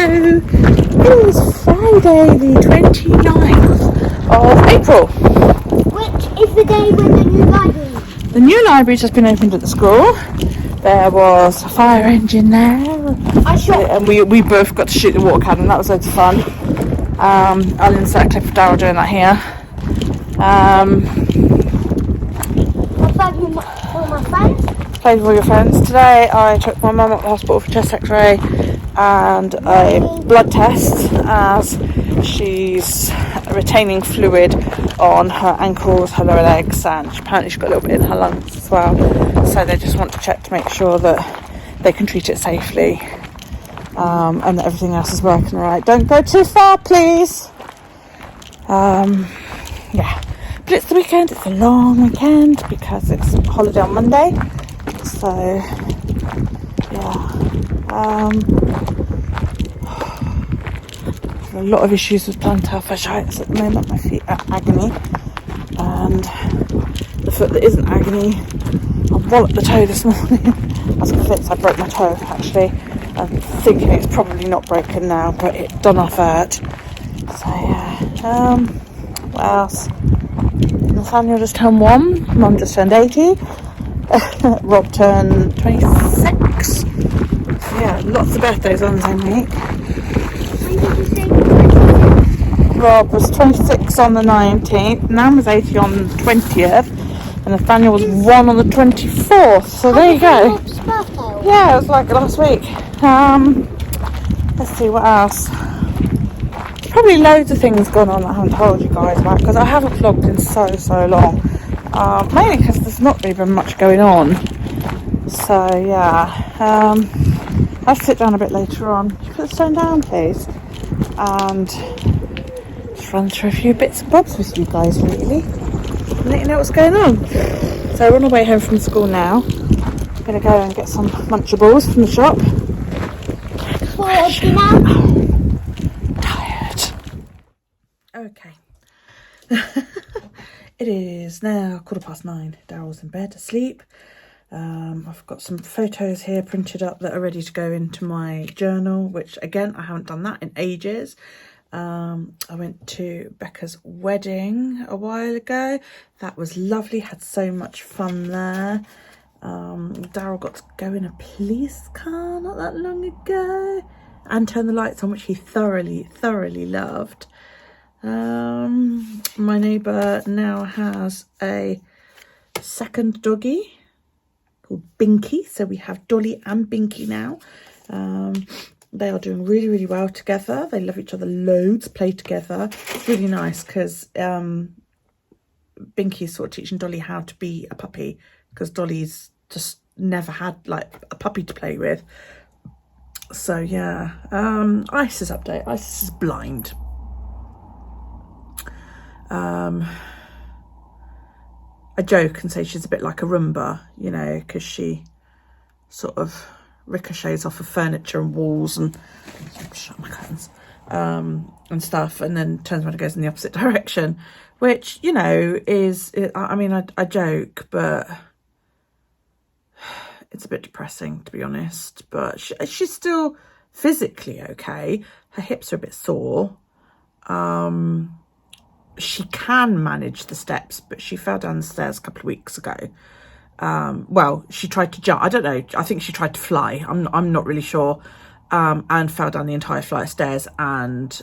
Hello! It is Friday the 29th of April. Which is the day when the new library? The new library's just been opened at the school. There was a fire engine there. And we both got to shoot the water cannon. That was loads of fun. I'll insert a clip of Daryl doing that here. My friends. Played with all your friends. Today I took my mum up to the hospital for a chest x-ray and a blood test, as she's retaining fluid on her ankles, her lower legs, and apparently she's got a little bit in her lungs as well. So they just want to check to make sure that they can treat it safely, and that everything else is working right. Don't go too far, please. Yeah, but it's the weekend. It's a long weekend because it's a holiday on Monday. So yeah, a lot of issues with plantar fasciitis at the moment. My feet are agony, and the foot that isn't agony, I walloped the toe this morning. I was convinced I broke my toe actually. I'm thinking it's probably not broken now, but it done off hurt. So yeah, what else? Nathaniel just turned 1, Mum just turned 80, Rob turned 26. Yeah, lots of birthdays on the same week. When did you say Rob was 26 on the 19th, Nan was 80 on the 20th, and Nathaniel was 1 on the 24th, so there you go. Rob's birthday? Yeah, it was like last week. Let's see what else. Probably loads of things going on that I haven't told you guys about, because I haven't vlogged in so long. Mainly because there's not really been much going on. So yeah, I'll sit down a bit later on. Can you put the stone down, please? And just run through a few bits and bobs with you guys, really. And let you know what's going on. So we're on our way home from school now. I'm going to go and get some Lunchables from the shop. For dinner? Okay. It is now 9:15. Daryl's in bed asleep. I've got some photos here printed up that are ready to go into my journal, which again, I haven't done that in ages. I went to Becca's wedding a while ago. That was lovely, had so much fun there. Daryl got to go in a police car not that long ago and turn the lights on, which he thoroughly loved. My neighbour now has a second doggy called Binky, so we have Dolly and Binky now. They are doing really well together. They love each other loads, play together. It's really nice because Binky's sort of teaching Dolly how to be a puppy, because Dolly's just never had like a puppy to play with. So yeah, Isis update. Isis is blind. I joke and say she's a bit like a Roomba, you know, because she sort of ricochets off of furniture and walls and shut my curtains, and stuff, and then turns around and goes in the opposite direction, which, you know, I mean, I joke, but it's a bit depressing, to be honest. But she's still physically okay. Her hips are a bit sore. She can manage the steps, but she fell down the stairs a couple of weeks ago. Well, she tried to jump. I don't know. I think she tried to fly. I'm not really sure. And fell down the entire flight of stairs. And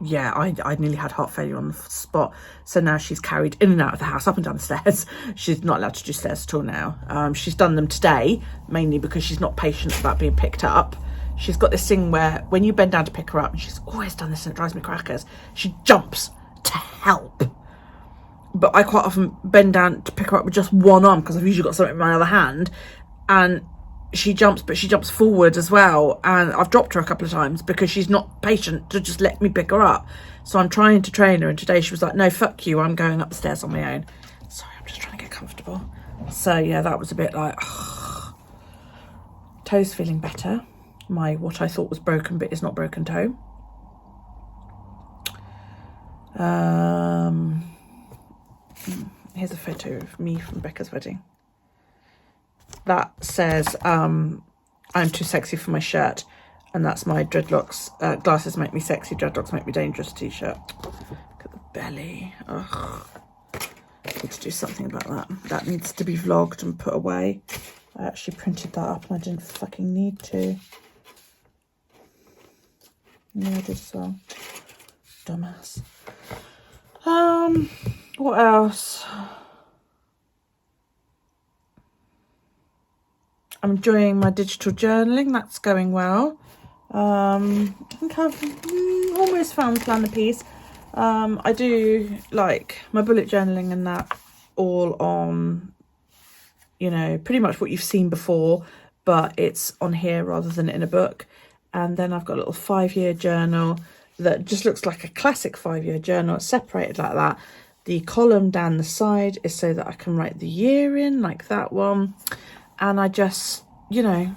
yeah, I nearly had heart failure on the spot. So now she's carried in and out of the house, up and down the stairs. She's not allowed to do stairs at all now. She's done them today, mainly because she's not patient about being picked up. She's got this thing where when you bend down to pick her up, and she's always done this and it drives me crackers, she jumps to help. But I quite often bend down to pick her up with just one arm, because I've usually got something in my other hand, and she jumps, but she jumps forward as well, and I've dropped her a couple of times because she's not patient to just let me pick her up. So I'm trying to train her, and today she was like, no, fuck you, I'm going up the stairs on my own. Sorry, I'm just trying to get comfortable. So yeah, that was a bit like, toe's feeling better. My what I thought was broken but is not broken toe. Here's a photo of me from Becca's wedding. That says I'm too sexy for my shirt, And that's my dreadlocks, glasses make me sexy, dreadlocks make me dangerous t-shirt. Look at the belly. Ugh. I need to do something about that. That needs to be vlogged and put away. I actually printed that up and I didn't fucking need to. No, I did so. Dumbass. What else? I'm enjoying my digital journaling. That's going well. I think I've almost found planner piece. I do like my bullet journaling and that all on, you know, pretty much what you've seen before, but it's on here rather than in a book. And then I've got a little 5-year journal that just looks like a classic 5-year journal. It's separated like that. The column down the side is so that I can write the year in, like that one. And I just, you know,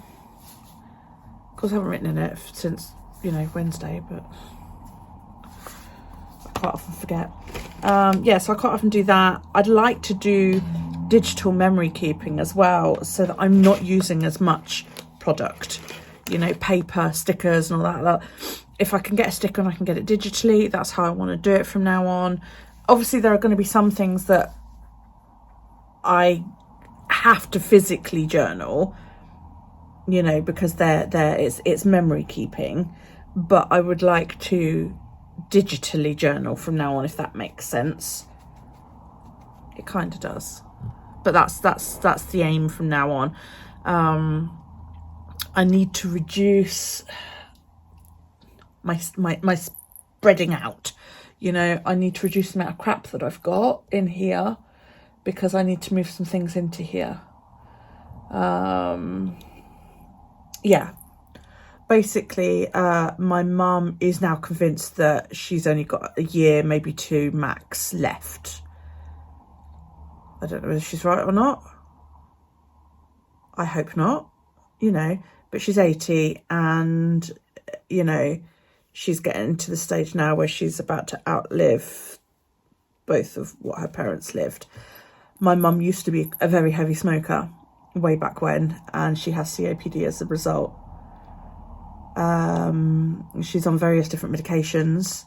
of course I haven't written in it since, you know, Wednesday, but I quite often forget. Yeah, so I quite often do that. I'd like to do digital memory keeping as well, so that I'm not using as much product, you know, paper, stickers and all that. If I can get a sticker and I can get it digitally, that's how I want to do it from now on. Obviously, there are going to be some things that I have to physically journal, you know, because it's memory keeping, but I would like to digitally journal from now on, if that makes sense. It kind of does, but that's the aim from now on. I need to reduce my spreading out, you know. I need to reduce the amount of crap that I've got in here, because I need to move some things into here. Yeah, basically my mum is now convinced that she's only got a year, maybe 2 max left. I don't know whether she's right or not. I hope not, you know, but she's 80 and, you know, she's getting to the stage now where she's about to outlive both of what her parents lived. My mum used to be a very heavy smoker way back when, and she has COPD as a result. She's on various different medications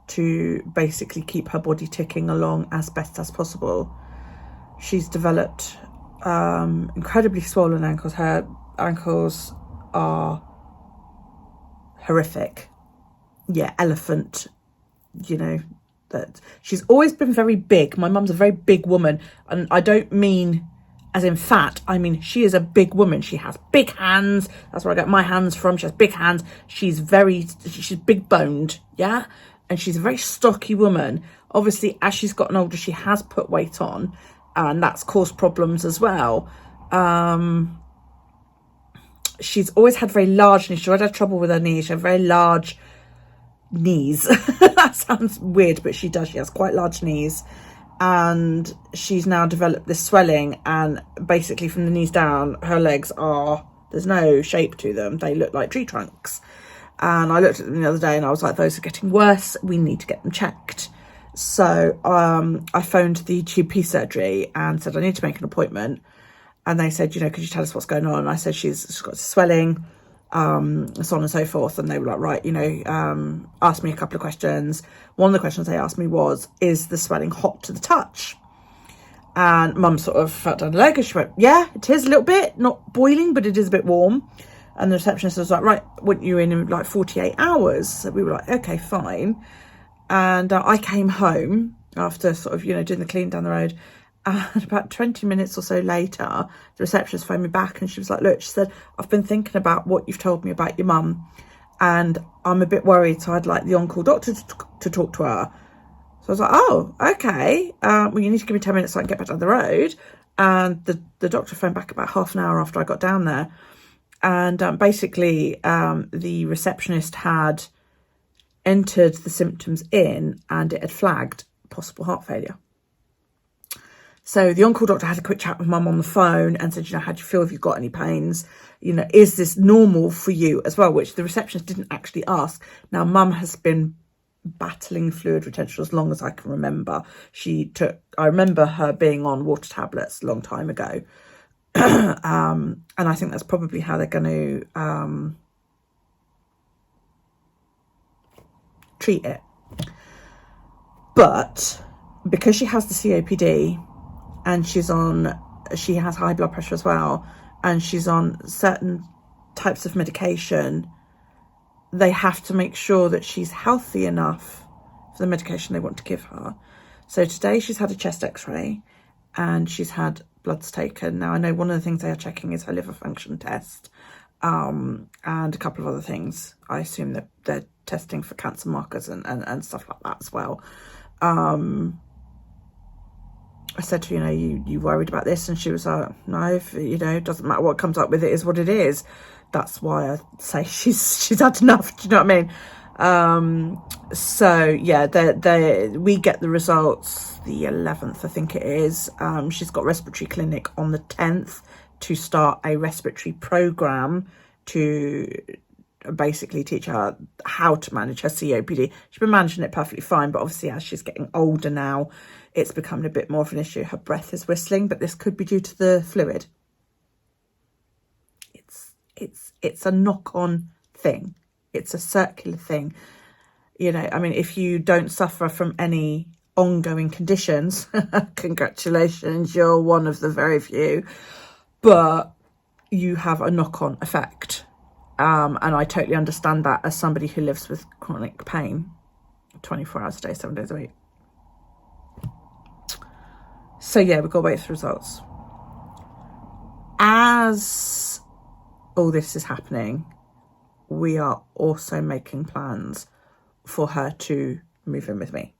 to basically keep her body ticking along as best as possible. She's developed incredibly swollen ankles. Her ankles are horrific. Yeah, elephant, you know. That she's always been very big. My mum's a very big woman, and I don't mean as in fat. I mean she is a big woman. She has big hands. That's where I get my hands from. She has big hands. She's big boned, yeah, and she's a very stocky woman. Obviously, as she's gotten older, she has put weight on, and that's caused problems as well. She's always had very large knees. She always had trouble with her knees. She had very large knees. That sounds weird, but she does. She has quite large knees, and she's now developed this swelling, and basically from the knees down, her legs there's no shape to them. They look like tree trunks. And I looked at them the other day and I was like, those are getting worse. We need to get them checked. So I phoned the GP surgery and said I need to make an appointment, and they said, you know, could you tell us what's going on? And I said she's got swelling, so on and so forth. And they were like, right, you know, asked me a couple of questions. One of the questions they asked me was, is the swelling hot to the touch? And mum sort of felt down the leg and she went, yeah, it is a little bit, not boiling, but it is a bit warm. And the receptionist was like, right, want you in like 48 hours? So we were like, okay, fine. And I came home after sort of, you know, doing the clean down the road. And about 20 minutes or so later, the receptionist phoned me back and she was like, look, she said, I've been thinking about what you've told me about your mum, and I'm a bit worried, so I'd like the on-call doctor to talk to her. So I was like, oh, okay. Well, you need to give me 10 minutes so I can get back down the road. And the doctor phoned back about half an hour after I got down there. And basically, the receptionist had entered the symptoms in, and it had flagged possible heart failure. So the on-call doctor had a quick chat with mum on the phone and said, you know, how do you feel? If you've got any pains? You know, is this normal for you as well? Which the receptionist didn't actually ask. Now, mum has been battling fluid retention as long as I can remember. I remember her being on water tablets a long time ago. And I think that's probably how they're going to treat it. But because she has the COPD and she has high blood pressure as well, and she's on certain types of medication, they have to make sure that she's healthy enough for the medication they want to give her. So today she's had a chest x-ray and she's had bloods taken. Now I know one of the things they are checking is her liver function test, and a couple of other things. I assume that they're testing for cancer markers and stuff like that as well. I said to her, you worried about this? And she was like, no, it doesn't matter what comes up with, it is what it is. That's why I say she's had enough. Do you know what I mean? So yeah, we get the results the 11th, I think it is. She's got respiratory clinic on the 10th to start a respiratory program to basically teach her how to manage her COPD. She's been managing it perfectly fine, but obviously as she's getting older now, it's becoming a bit more of an issue. Her breath is whistling, but this could be due to the fluid. It's a knock-on thing. It's a circular thing. I mean, if you don't suffer from any ongoing conditions, congratulations, you're one of the very few, but you have a knock-on effect. And I totally understand that as somebody who lives with chronic pain 24 hours a day, 7 days a week. So yeah, we've got to wait for results. As all this is happening, we are also making plans for her to move in with me.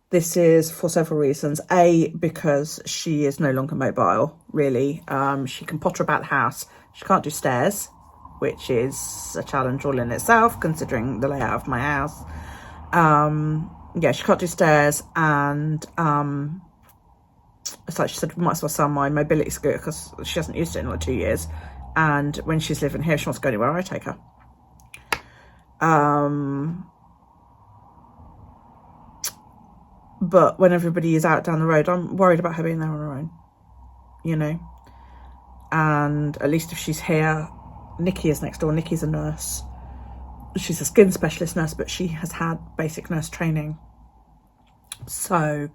This is for several reasons. A, because she is no longer mobile, really. She can potter about the house. She can't do stairs, which is a challenge all in itself, considering the layout of my house. Yeah, she can't do stairs, and it's like she said, we might as well sell my mobility scooter because she hasn't used it in like 2 years. And when she's living here, she wants to go anywhere I take her. But when everybody is out down the road, I'm worried about her being there on her own, And at least if she's here, Nikki is next door. Nikki's a nurse. She's a skin specialist nurse, but she has had basic nurse training. So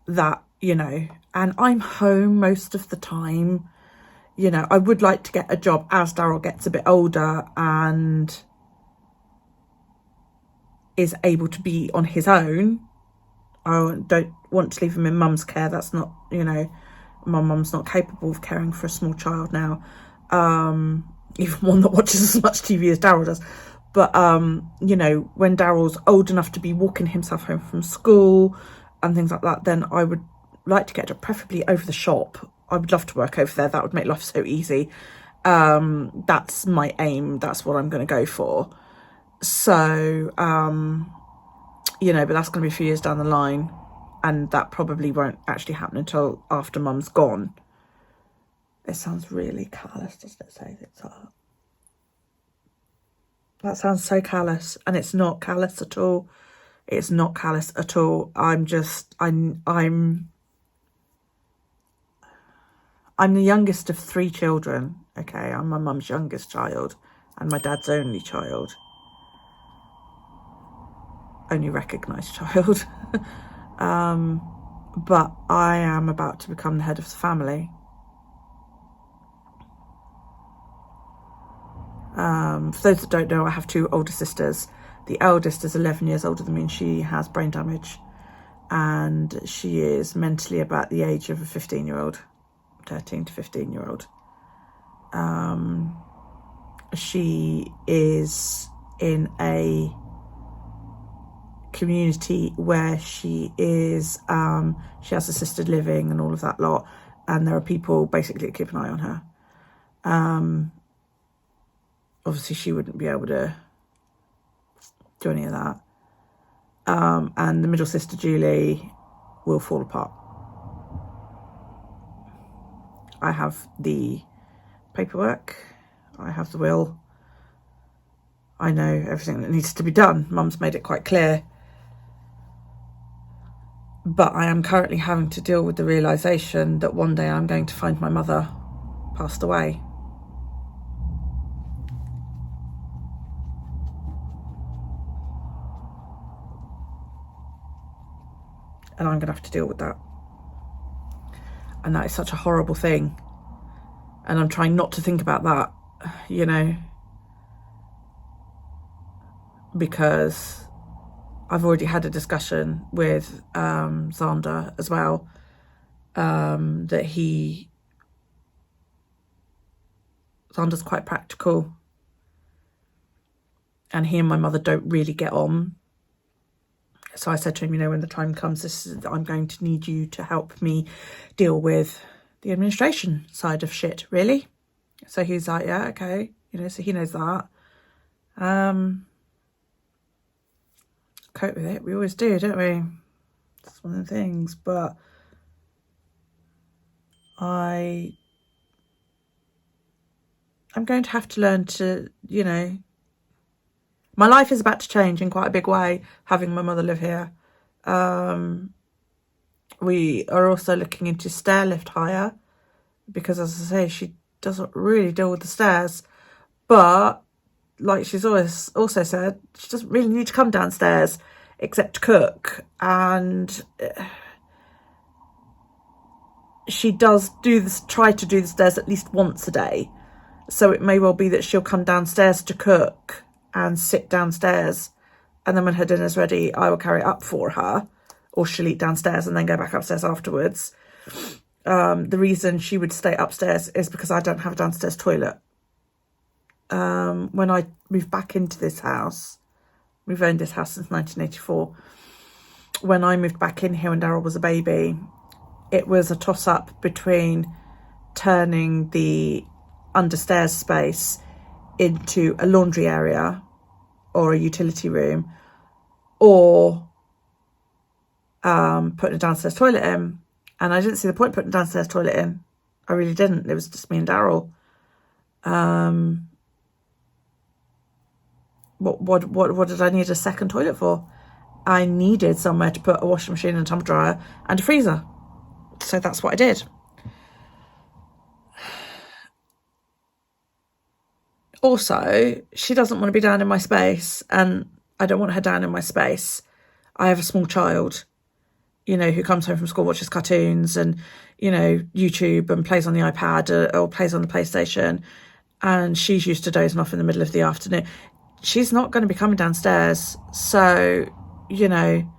that, and I'm home most of the time. I would like to get a job as Daryl gets a bit older and is able to be on his own. I don't want to leave him in mum's care. That's not, my mum's not capable of caring for a small child now. Even one that watches as much TV as Daryl does. But, when Daryl's old enough to be walking himself home from school and things like that, then I would like to get preferably over the shop. I would love to work over there. That would make life so easy. That's my aim. That's what I'm going to go for. So, but that's going to be a few years down the line. And that probably won't actually happen until after mum's gone. It sounds really callous, doesn't it, say that? That sounds so callous, and it's not callous at all. It's not callous at all. I'm the youngest of 3 children, okay? I'm my mum's youngest child and my dad's only child. Only recognised child. But I am about to become the head of the family. For those that don't know, I have 2 older sisters. The eldest is 11 years older than me, and she has brain damage. And she is mentally about the age of a 15-year-old, 13 to 15-year-old. She is in a community where she is, she has assisted living and all of that lot. And there are people basically that keep an eye on her. Obviously, she wouldn't be able to do any of that. And the middle sister, Julie, will fall apart. I have the paperwork. I have the will. I know everything that needs to be done. Mum's made it quite clear. But I am currently having to deal with the realisation that one day I'm going to find my mother passed away. and I'm going to have to deal with that. And that is such a horrible thing. And I'm trying not to think about that, you know, because I've already had a discussion with Xander as well, that Xander's quite practical, and he and my mother don't really get on. So I said to him, you know, when the time comes, I'm going to need you to help me deal with the administration side of shit, really. So he's like, yeah, okay, you know, so he knows that. Cope with it. We always do, don't we? That's one of the things. But I'm going to have to learn to, you know, my life is about to change in quite a big way, having my mother live here. We are also looking into stair lift hire, because, as I say, she doesn't really deal with the stairs. But, like she's always also said, she doesn't really need to come downstairs except to cook. And she does try to do the stairs at least once a day. So it may well be that she'll come downstairs to cook and sit downstairs, and then when her dinner's ready, I will carry it up for her, or she'll eat downstairs and then go back upstairs afterwards. The reason she would stay upstairs is because I don't have a downstairs toilet. When I moved back into this house, we've owned this house since 1984. When I moved back in here when Daryl was a baby, it was a toss-up between turning the understairs space into a laundry area or a utility room, or putting a downstairs toilet in. And I didn't see the point putting a downstairs toilet in. I really didn't. It was just me and Daryl. What did I need a second toilet for? I needed somewhere to put a washing machine and a tumble dryer and a freezer. So that's what I did. Also, she doesn't want to be down in my space, and I don't want her down in my space. I have a small child, you know, who comes home from school, watches cartoons and, you know, YouTube, and plays on the iPad or plays on the PlayStation, and she's used to dozing off in the middle of the afternoon. She's not going to be coming downstairs. So, you know,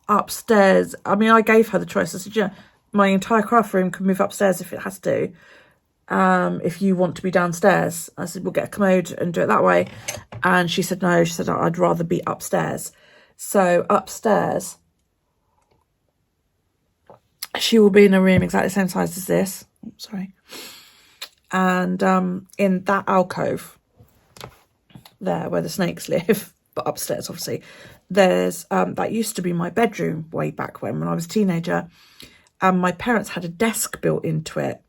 upstairs, I mean, I gave her the choice. I said, yeah, my entire craft room can move upstairs if it has to. If you want to be downstairs, I said, we'll get a commode and do it that way. And she said, no, she said, I'd rather be upstairs. So upstairs, she will be in a room exactly the same size as this. Oh, sorry. And in that alcove there where the snakes live, but upstairs, obviously, there's that used to be my bedroom way back when I was a teenager. And my parents had a desk built into it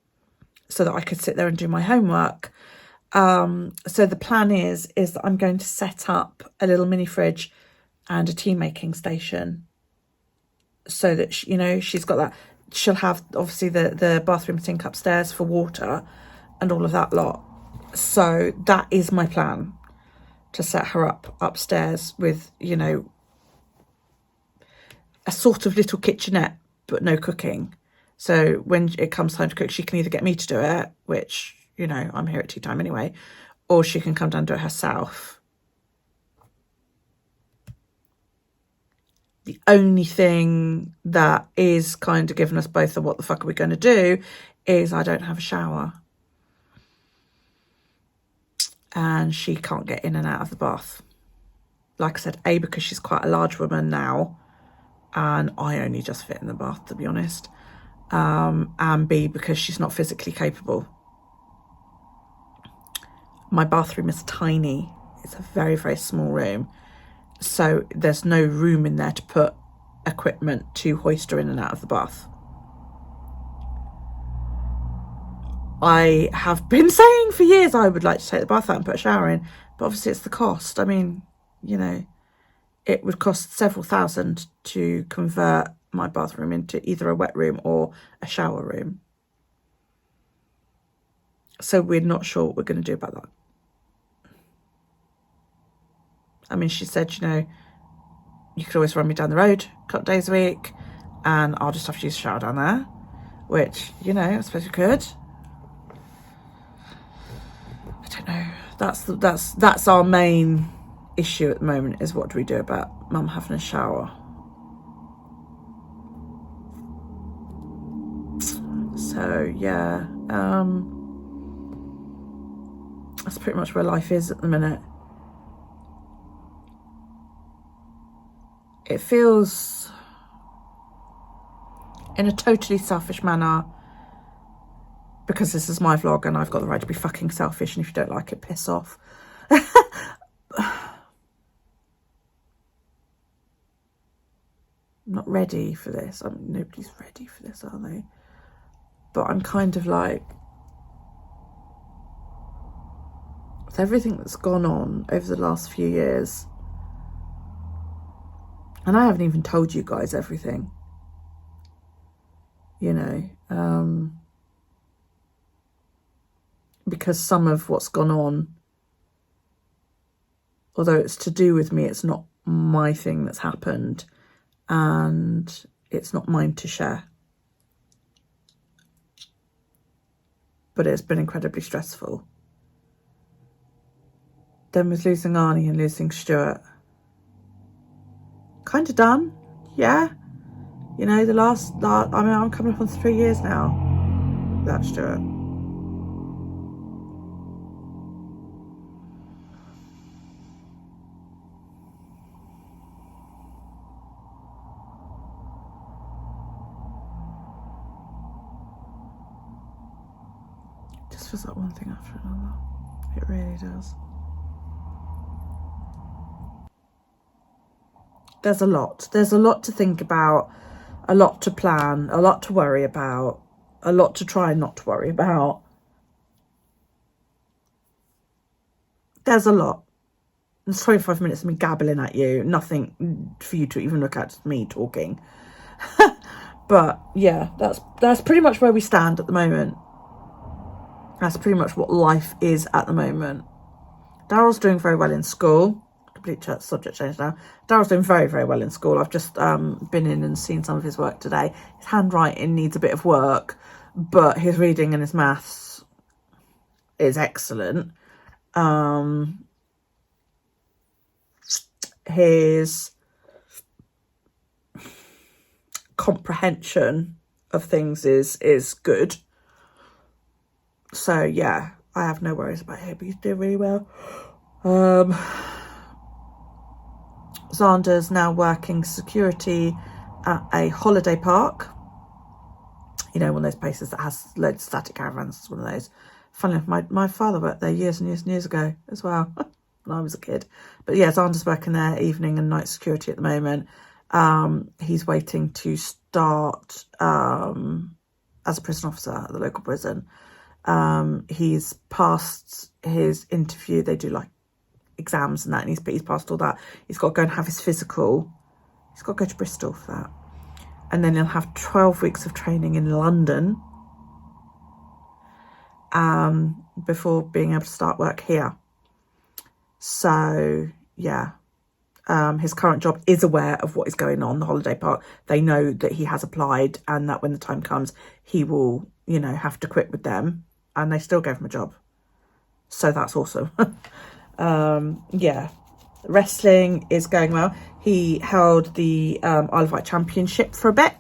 so that I could sit there and do my homework. So the plan is that I'm going to set up a little mini fridge and a tea making station, so that she, you know, she's got that. She'll have obviously the bathroom sink upstairs for water and all of that lot. So that is my plan, to set her up upstairs with, you know, a sort of little kitchenette, but no cooking. So when it comes time to cook, she can either get me to do it, which, you know, I'm here at tea time anyway, or she can come down and do it herself. The only thing that is kind of giving us both a what the fuck are we going to do is I don't have a shower. And she can't get in and out of the bath. Like I said, A, because she's quite a large woman now, and I only just fit in the bath, to be honest. And B, because she's not physically capable. My bathroom is tiny. It's a very, very small room. So there's no room in there to put equipment to hoist her in and out of the bath. I have been saying for years I would like to take the bath out and put a shower in, but obviously it's the cost. I mean, you know, it would cost several thousand to convert my bathroom into either a wet room or a shower room. So we're not sure what we're going to do about that. I mean, she said, you know, you could always run me down the road a couple of days a week and I'll just have to use the shower down there, which, you know, I suppose you could. I don't know. That's our main issue at the moment, is what do we do about mum having a shower. So yeah, that's pretty much where life is at the minute. It feels, in a totally selfish manner, because this is my vlog and I've got the right to be fucking selfish, and if you don't like it, piss off. I'm not ready for this. I mean, nobody's ready for this, are they? But I'm kind of like, with everything that's gone on over the last few years, and I haven't even told you guys everything, you know, because some of what's gone on, although it's to do with me, it's not my thing that's happened, and it's not mine to share. But it's been incredibly stressful. Then with losing Arnie and losing Stuart, kind of done, yeah. You know, I mean, I'm coming up on 3 years now without Stuart. Just feels like one thing after another. It really does. There's a lot. There's a lot to think about, a lot to plan, a lot to worry about, a lot to try not to worry about. There's a lot. It's 25 minutes of me gabbling at you. Nothing for you to even look at me talking. But yeah, that's pretty much where we stand at the moment. That's pretty much what life is at the moment. Daryl's doing very well in school. Complete subject change now. Daryl's doing very, very well in school. I've just been in and seen some of his work today. His handwriting needs a bit of work, but his reading and his maths is excellent. His comprehension of things is good. So yeah, I have no worries about him. He's doing really well. Xander's now working security at a holiday park. You know, one of those places that has loads of static caravans. It's one of those. Funnily enough, my father worked there years and years and years ago as well, when I was a kid. But yeah, Xander's working there evening and night security at the moment. He's waiting to start as a prison officer at the local prison. He's passed his interview. They do like exams and that, and he's passed all that. He's got to go and have his physical. He's got to go to Bristol for that, and then he'll have 12 weeks of training in London before being able to start work here. So yeah, his current job is aware of what is going on, the holiday park. They know that he has applied and that when the time comes he will, you know, have to quit with them, and they still gave him a job. So that's awesome. Yeah, wrestling is going well. He held the Isle of Wight Championship for a bit.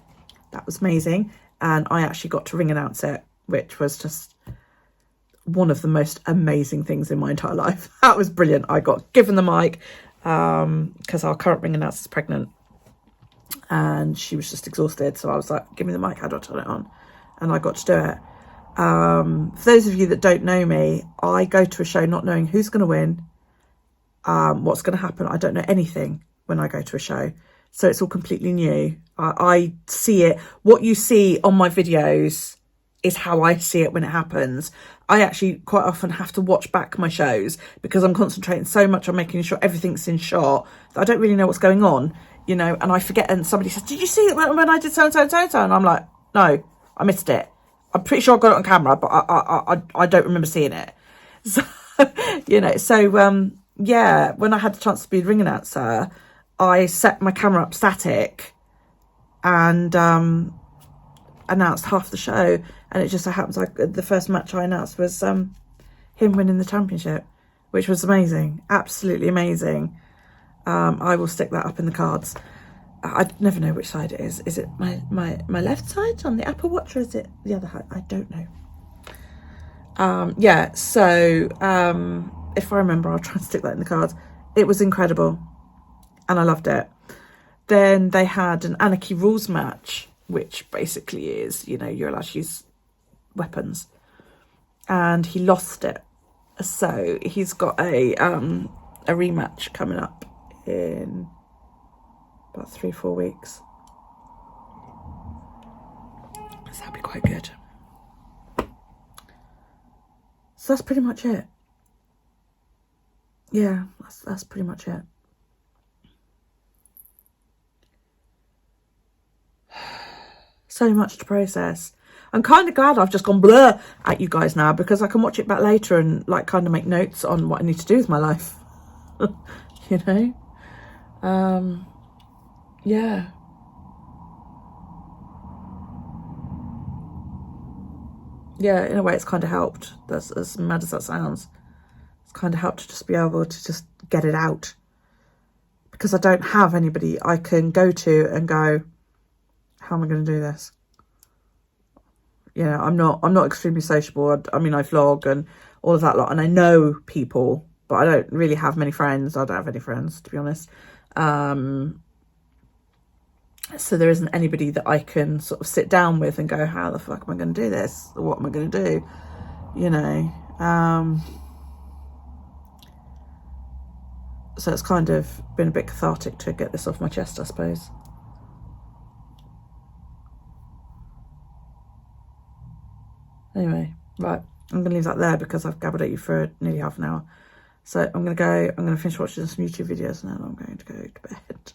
That was amazing, and I actually got to ring announce it, which was just one of the most amazing things in my entire life. That was brilliant. I got given the mic because our current ring announcer is pregnant and she was just exhausted, so I was like, give me the mic, how do I turn it on? And I got to do it. For those of you that don't know me, I go to a show not knowing who's going to win, what's going to happen. I don't know anything when I go to a show, so it's all completely new. I see it. What you see on my videos is how I see it when it happens. I actually quite often have to watch back my shows because I'm concentrating so much on making sure everything's in shot that I don't really know what's going on, you know, and I forget, and somebody says, did you see it when I did so-and-so and so-and-so? And I'm like, no, I missed it. I'm pretty sure I got it on camera, but I don't remember seeing it. So, you know, so, yeah, when I had the chance to be the ring announcer, I set my camera up static and announced half the show, and it just so happens like the first match I announced was him winning the championship, which was amazing, absolutely amazing. I will stick that up in the cards. I never know which side it is. Is it my left side on the Apple Watch, or is it the other side? I don't know. Yeah, so if I remember, I'll try and stick that in the cards. It was incredible and I loved it. Then they had an Anarchy Rules match, which basically is, you know, you're allowed to use weapons, and he lost it. So he's got a rematch coming up in about 3-4 weeks. So that'll be quite good. So that's pretty much it. Yeah, that's pretty much it. So much to process. I'm kind of glad I've just gone blur at you guys now, because I can watch it back later and like kind of make notes on what I need to do with my life. You know? Yeah. Yeah, in a way it's kind of helped. That's as mad as that sounds. It's kind of helped to just be able to just get it out. Because I don't have anybody I can go to and go, how am I going to do this? You know, I'm not extremely sociable. I mean, I vlog and all of that lot, and I know people, but I don't really have many friends. I don't have any friends, to be honest. So there isn't anybody that I can sort of sit down with and go, how the fuck am I going to do this? Or what am I going to do? You know, so it's kind of been a bit cathartic to get this off my chest, I suppose. Anyway, right, I'm going to leave that there because I've gabbled at you for nearly half an hour. So I'm going to go, I'm going to finish watching some YouTube videos, and then I'm going to go to bed.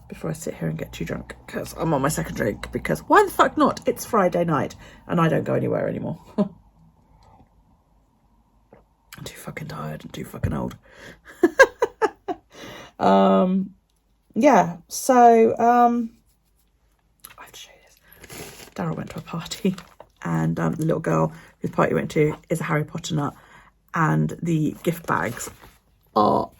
Before I sit here and get too drunk, because I'm on my second drink, because why the fuck not? It's Friday night and I don't go anywhere anymore. I'm too fucking tired and too fucking old. Yeah, so I have to show you this. Daryl went to a party, and the little girl whose party he went to is a Harry Potter nut, and the gift bags are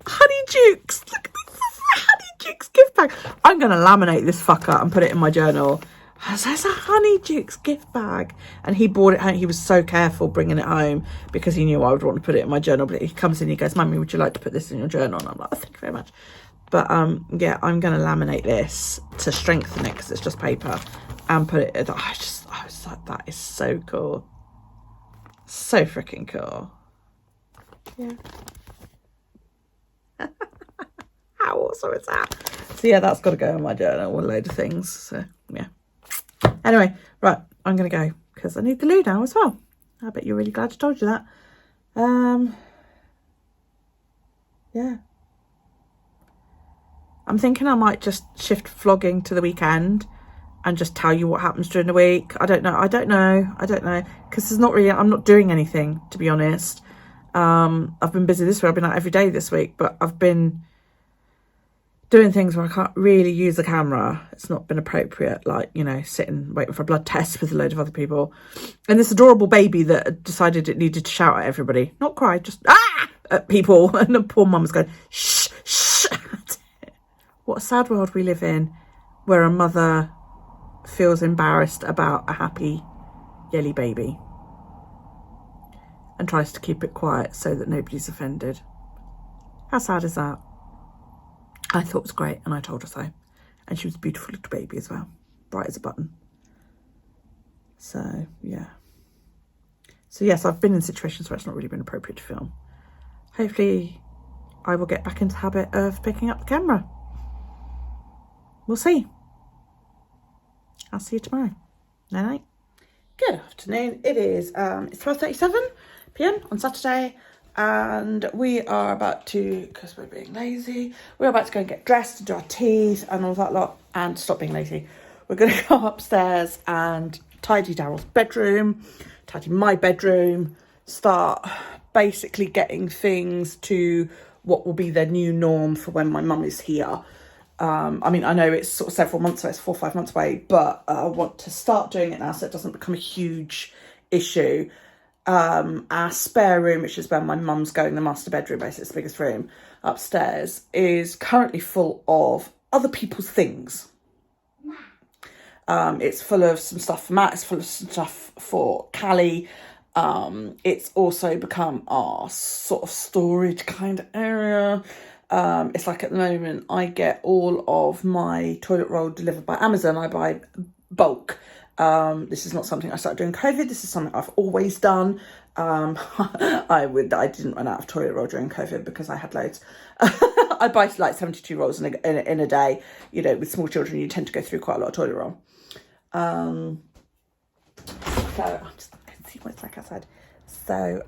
Honey Dukes. Look at this, Honey Dukes gift bag. I'm going to laminate this fucker and put it in my journal. There's a Honey Dukes gift bag, and he brought it home. He was so careful bringing it home because he knew I would want to put it in my journal. But he comes in, he goes, "Mummy, would you like to put this in your journal?" And I'm like, "Oh, thank you very much." But yeah, I'm going to laminate this to strengthen it because it's just paper, and put it. I was like, that is so cool, so freaking cool. Yeah. How awesome is that? So yeah, that's got to go in my journal with a load of things. So yeah. Anyway, right, I'm going to go because I need the loo now as well. I bet you're really glad I told you that. Yeah. I'm thinking I might just shift vlogging to the weekend and just tell you what happens during the week. I don't know. Because there's not really, I'm not doing anything, to be honest. I've been busy this week. I've been out every day this week, but I've been doing things where I can't really use the camera. It's not been appropriate, like, you know, sitting waiting for a blood test with a load of other people. And this adorable baby that decided it needed to shout at everybody. Not cry, just at people. And the poor mum was going, shh, shh. What a sad world we live in, where a mother feels embarrassed about a happy yelly baby and tries to keep it quiet so that nobody's offended. How sad is that? I thought it was great, and I told her so. And she was a beautiful little baby as well, bright as a button. So yeah. So yes, I've been in situations where it's not really been appropriate to film. Hopefully I will get back into the habit of picking up the camera. We'll see. I'll see you tomorrow. Night night. Good afternoon. It is it's 12:37 p.m. on Saturday, and we are about to, because we're being lazy, we're about to go and get dressed and do our teeth and all that lot and stop being lazy. We're going to go upstairs and tidy Daryl's bedroom, tidy my bedroom, start basically getting things to what will be their new norm for when my mum is here. I mean, I know it's sort of several months away, it's 4 or 5 months away, but I want to start doing it now so it doesn't become a huge issue. Our spare room, which is where my mum's going, the master bedroom, basically it's the biggest room upstairs, is currently full of other people's things. It's full of some stuff for Matt, it's full of some stuff for Callie. It's also become our sort of storage kind of area. It's like at the moment I get all of my toilet roll delivered by Amazon. I buy bulk. This is not something I started doing COVID. This is something I've always done. I didn't run out of toilet roll during COVID because I had loads. I buy like 72 rolls in a day. You know, with small children, you tend to go through quite a lot of toilet roll. So I'm just going to see what it's like outside. So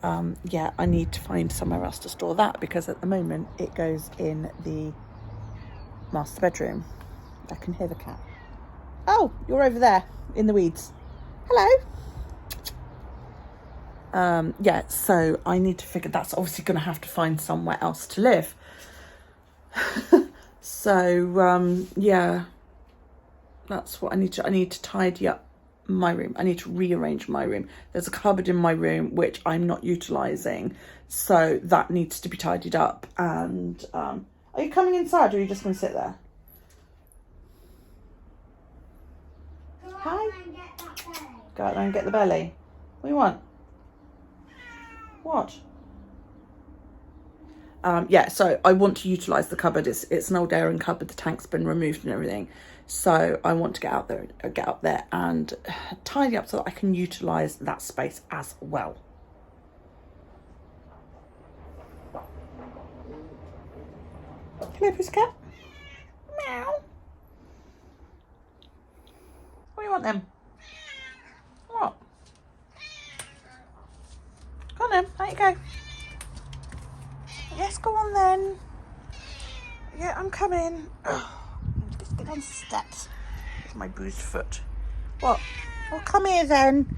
yeah, I need to find somewhere else to store that because at the moment it goes in the master bedroom. I can hear the cat. Oh, you're over there in the weeds. Hello. Yeah, so I need to figure, that's obviously going to have to find somewhere else to live. So yeah, that's what I need to tidy up my room. I need to rearrange my room. There's a cupboard in my room which I'm not utilising, so that needs to be tidied up. And are you coming inside or are you just going to sit there? Hi. Go out there and get the belly. What do you want? What? Yeah, so I want to utilise the cupboard. It's an old airing cupboard. The tank's been removed and everything. So I want to get up there and tidy up so that I can utilise that space as well. Hello, pussycat. Meow. What do you want then? What? Go on then, out you go. Yes, go on then. Yeah, I'm coming. Oh, let's get down the steps. With my bruised foot. What? Well, come here then.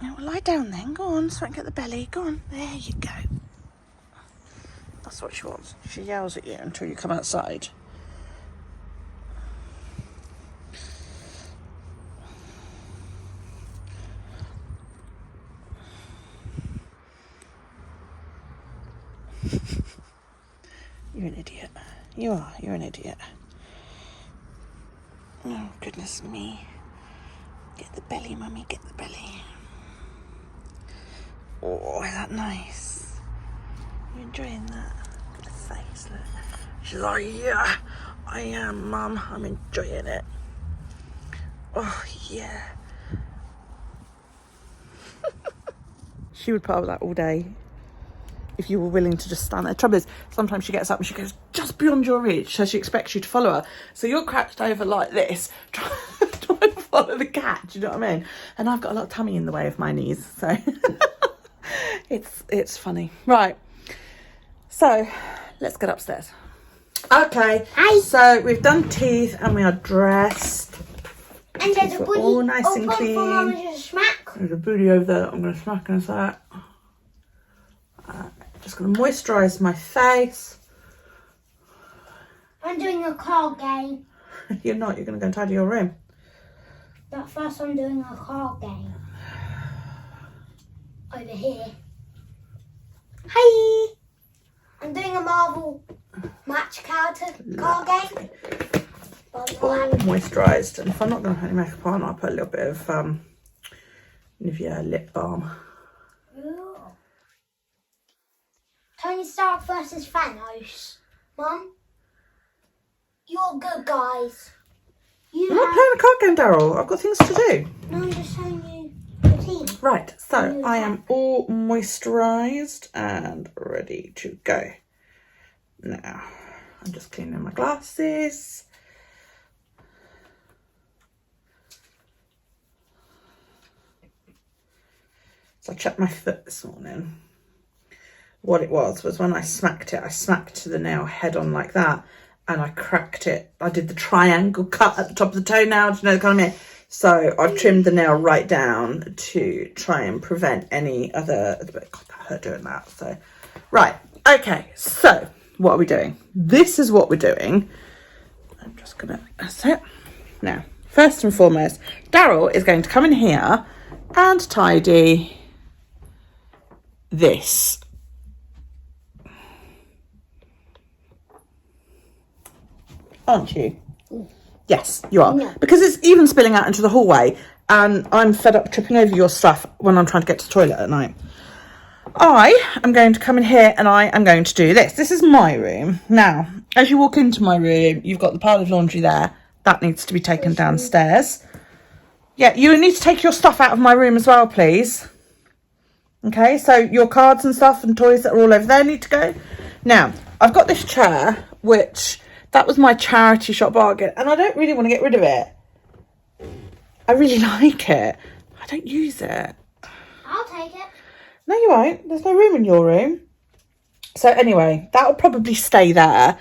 Yeah, well, lie down then. Go on, so I can get the belly. Go on. There you go. That's what she wants. She yells at you until you come outside. You're an idiot. You are. You're an idiot. Oh, goodness me. Get the belly, mummy. Get the belly. Oh, is that nice? You enjoying that? Look at the face, look. She's like, yeah, I am, mum. I'm enjoying it. Oh, yeah. She would put up with that all day if you were willing to just stand there. The trouble is, sometimes she gets up and she goes just beyond your reach, so she expects you to follow her. So you're crouched over like this, trying to follow the cat, do you know what I mean? And I've got a lot of tummy in the way of my knees, so it's funny. Right, so let's get upstairs. Okay, Hi. so we've done teeth and we are dressed. And there's a booty all nice and for clean. Mama to smack. There's a booty over there that I'm going to smack in a sec. Just going to moisturise my face. I'm doing a card game. You're not, you're going to go and tidy your room. But first I'm doing a card game. Over here. Hi! I'm doing a Marvel match character card game. All moisturised. And if I'm not going to put any makeup on, I'll put a little bit of Nivea lip balm. Ooh. Tony Stark versus Thanos. Mum, you're good, guys. I'm not playing a card game, Daryl. I've got things to do. No, I'm just showing you the team. Right, so I am all moisturised and ready to go. Now, I'm just cleaning my glasses. So I checked my foot this morning. What it was when I smacked the nail head on like that and I cracked it. I did the triangle cut at the top of the toenail, do you know the kind of mean? So I've trimmed the nail right down to try and prevent any other, God, that hurt doing that. So, right. Okay. So what are we doing? This is what we're doing. I'm just going to, that's it. Now, first and foremost, Daryl is going to come in here and tidy this. Aren't you? Yes, you are. Yeah. Because it's even spilling out into the hallway and I'm fed up tripping over your stuff when I'm trying to get to the toilet at night. I am going to come in here and I am going to do this. This is my room. Now, as you walk into my room, you've got the pile of laundry there. That needs to be taken downstairs. Yeah, you need to take your stuff out of my room as well, please. Okay, so your cards and stuff and toys that are all over there need to go. Now, I've got this chair, which... that was my charity shop bargain, and I don't really want to get rid of it. I really like it. I don't use it. I'll take it. No, you won't. There's no room in your room. So anyway, that'll probably stay there.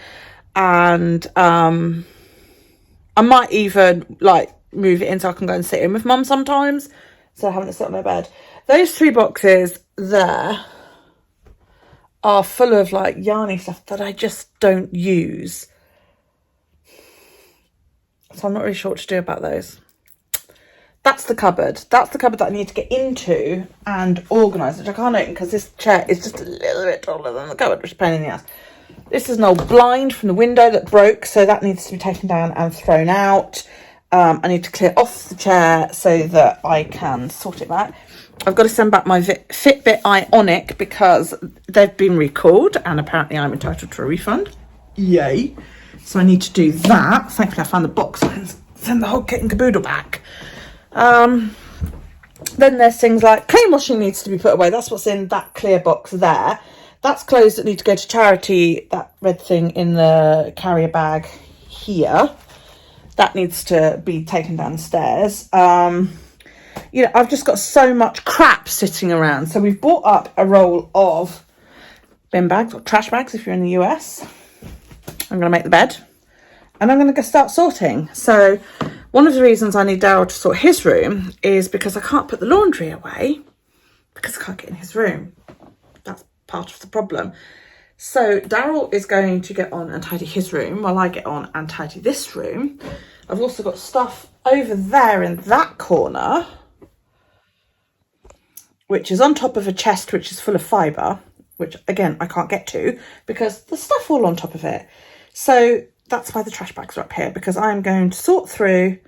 And I might even, like, move it in so I can go and sit in with Mum sometimes. So I haven't sit on my bed. Those 3 boxes there are full of, like, yarny stuff that I just don't use. So I'm not really sure what to do about those. That's the cupboard. That's the cupboard that I need to get into and organise, which I can't open because this chair is just a little bit taller than the cupboard, which is a pain in the ass. This is an old blind from the window that broke, so that needs to be taken down and thrown out. I need to clear off the chair so that I can sort it back. I've got to send back my Fitbit Ionic because they've been recalled and apparently I'm entitled to a refund. Yay. So I need to do that. Thankfully I found the box and send the whole kit and caboodle back. Then there's things like clean washing needs to be put away. That's what's in that clear box there. That's clothes that need to go to charity. That red thing in the carrier bag here. That needs to be taken downstairs. You know, I've just got so much crap sitting around. So we've bought up a roll of bin bags or trash bags if you're in the US. I'm going to make the bed and I'm going to go start sorting. So one of the reasons I need Daryl to sort his room is because I can't put the laundry away because I can't get in his room. That's part of the problem. So Daryl is going to get on and tidy his room while I get on and tidy this room. I've also got stuff over there in that corner, which is on top of a chest which is full of fibre, which again I can't get to because there's stuff all on top of it. So that's why the trash bags are up here, because I'm going to sort through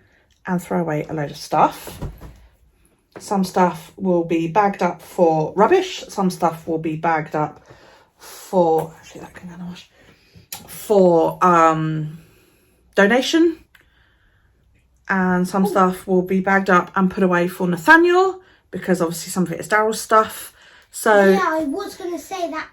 and throw away a load of stuff. Some stuff will be bagged up for rubbish. Some stuff will be bagged up for, actually that can go in the wash, for donation. And some stuff will be bagged up and put away for Nathaniel, because obviously some of it is Daryl's stuff. So yeah, I was going to say that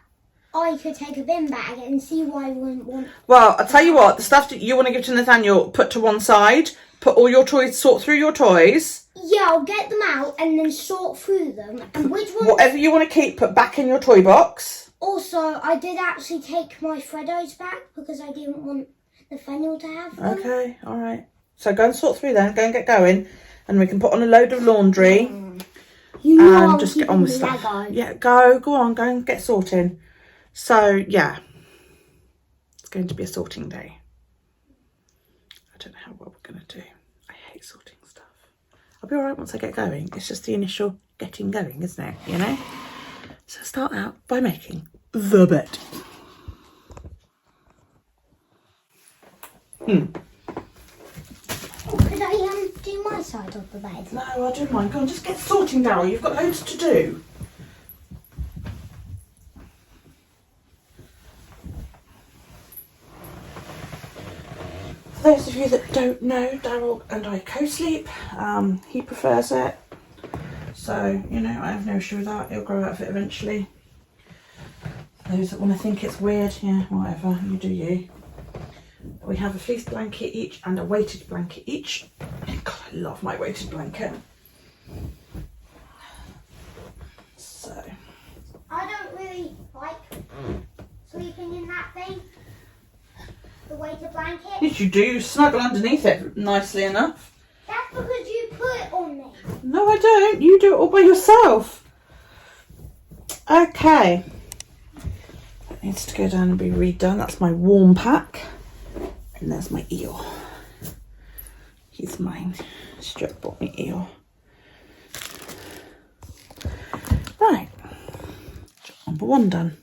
I could take a bin bag and see why I wouldn't want... Well, I'll tell you what, the stuff that you want to give to Nathaniel, put to one side, put all your toys, sort through your toys. Yeah, I'll get them out and then sort through them. And which one... Whatever you want to keep, put back in your toy box. Also, I did actually take my Freddos back because I didn't want Nathaniel to have them. Okay, all right. So go and sort through then, go and get going. And we can put on a load of laundry. You know, and just get on with stuff. Lego. Yeah, go on, go and get sorting. So, yeah. It's going to be a sorting day. I don't know how well we're going to do. I hate sorting stuff. I'll be all right once I get going. It's just the initial getting going, isn't it? You know? So start out by making the bed. Could I do my side of the bed? No, I don't mind. Go on, just get sorting, Daryl. You've got loads to do. For those of you that don't know, Daryl and I co-sleep. He prefers it. So, you know, I have no issue with that. He'll grow out of it eventually. Those that want to think it's weird, yeah, whatever. You do you. We have a fleece blanket each and a weighted blanket each. God, I love my weighted blanket. So. I don't really like sleeping in that thing. The weighted blanket. Yes, you do. You snuggle underneath it nicely enough. That's because you put it on me. No, I don't. You do it all by yourself. Okay. That needs to go down and be redone. That's my warm pack. And there's my eel. He's mine. Stuart bought me eel. Right. Number 1 done.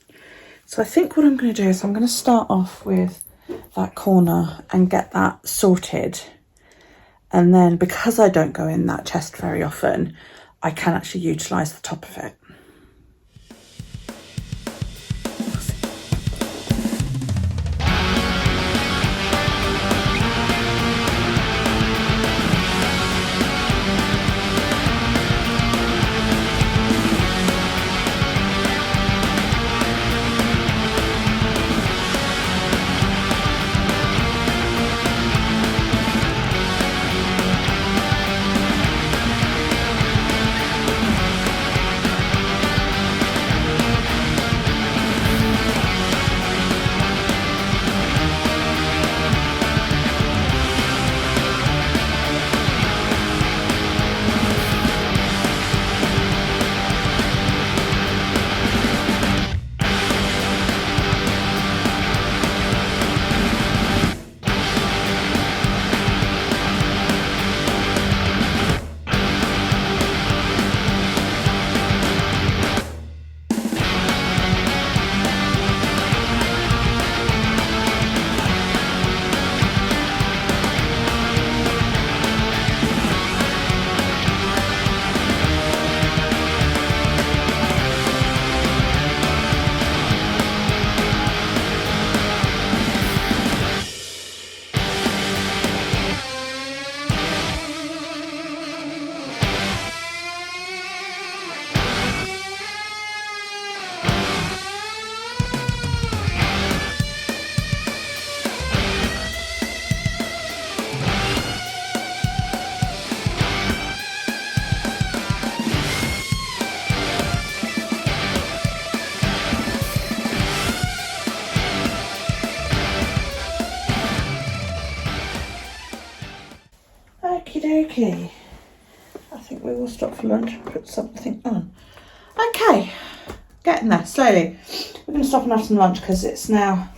So I think what I'm going to do is I'm going to start off with that corner and get that sorted. And then because I don't go in that chest very often, I can actually utilise the top of it. Okie dokie. I think we will stop for lunch and put something on. Okay, getting there slowly. We're going to stop and have some lunch because it's now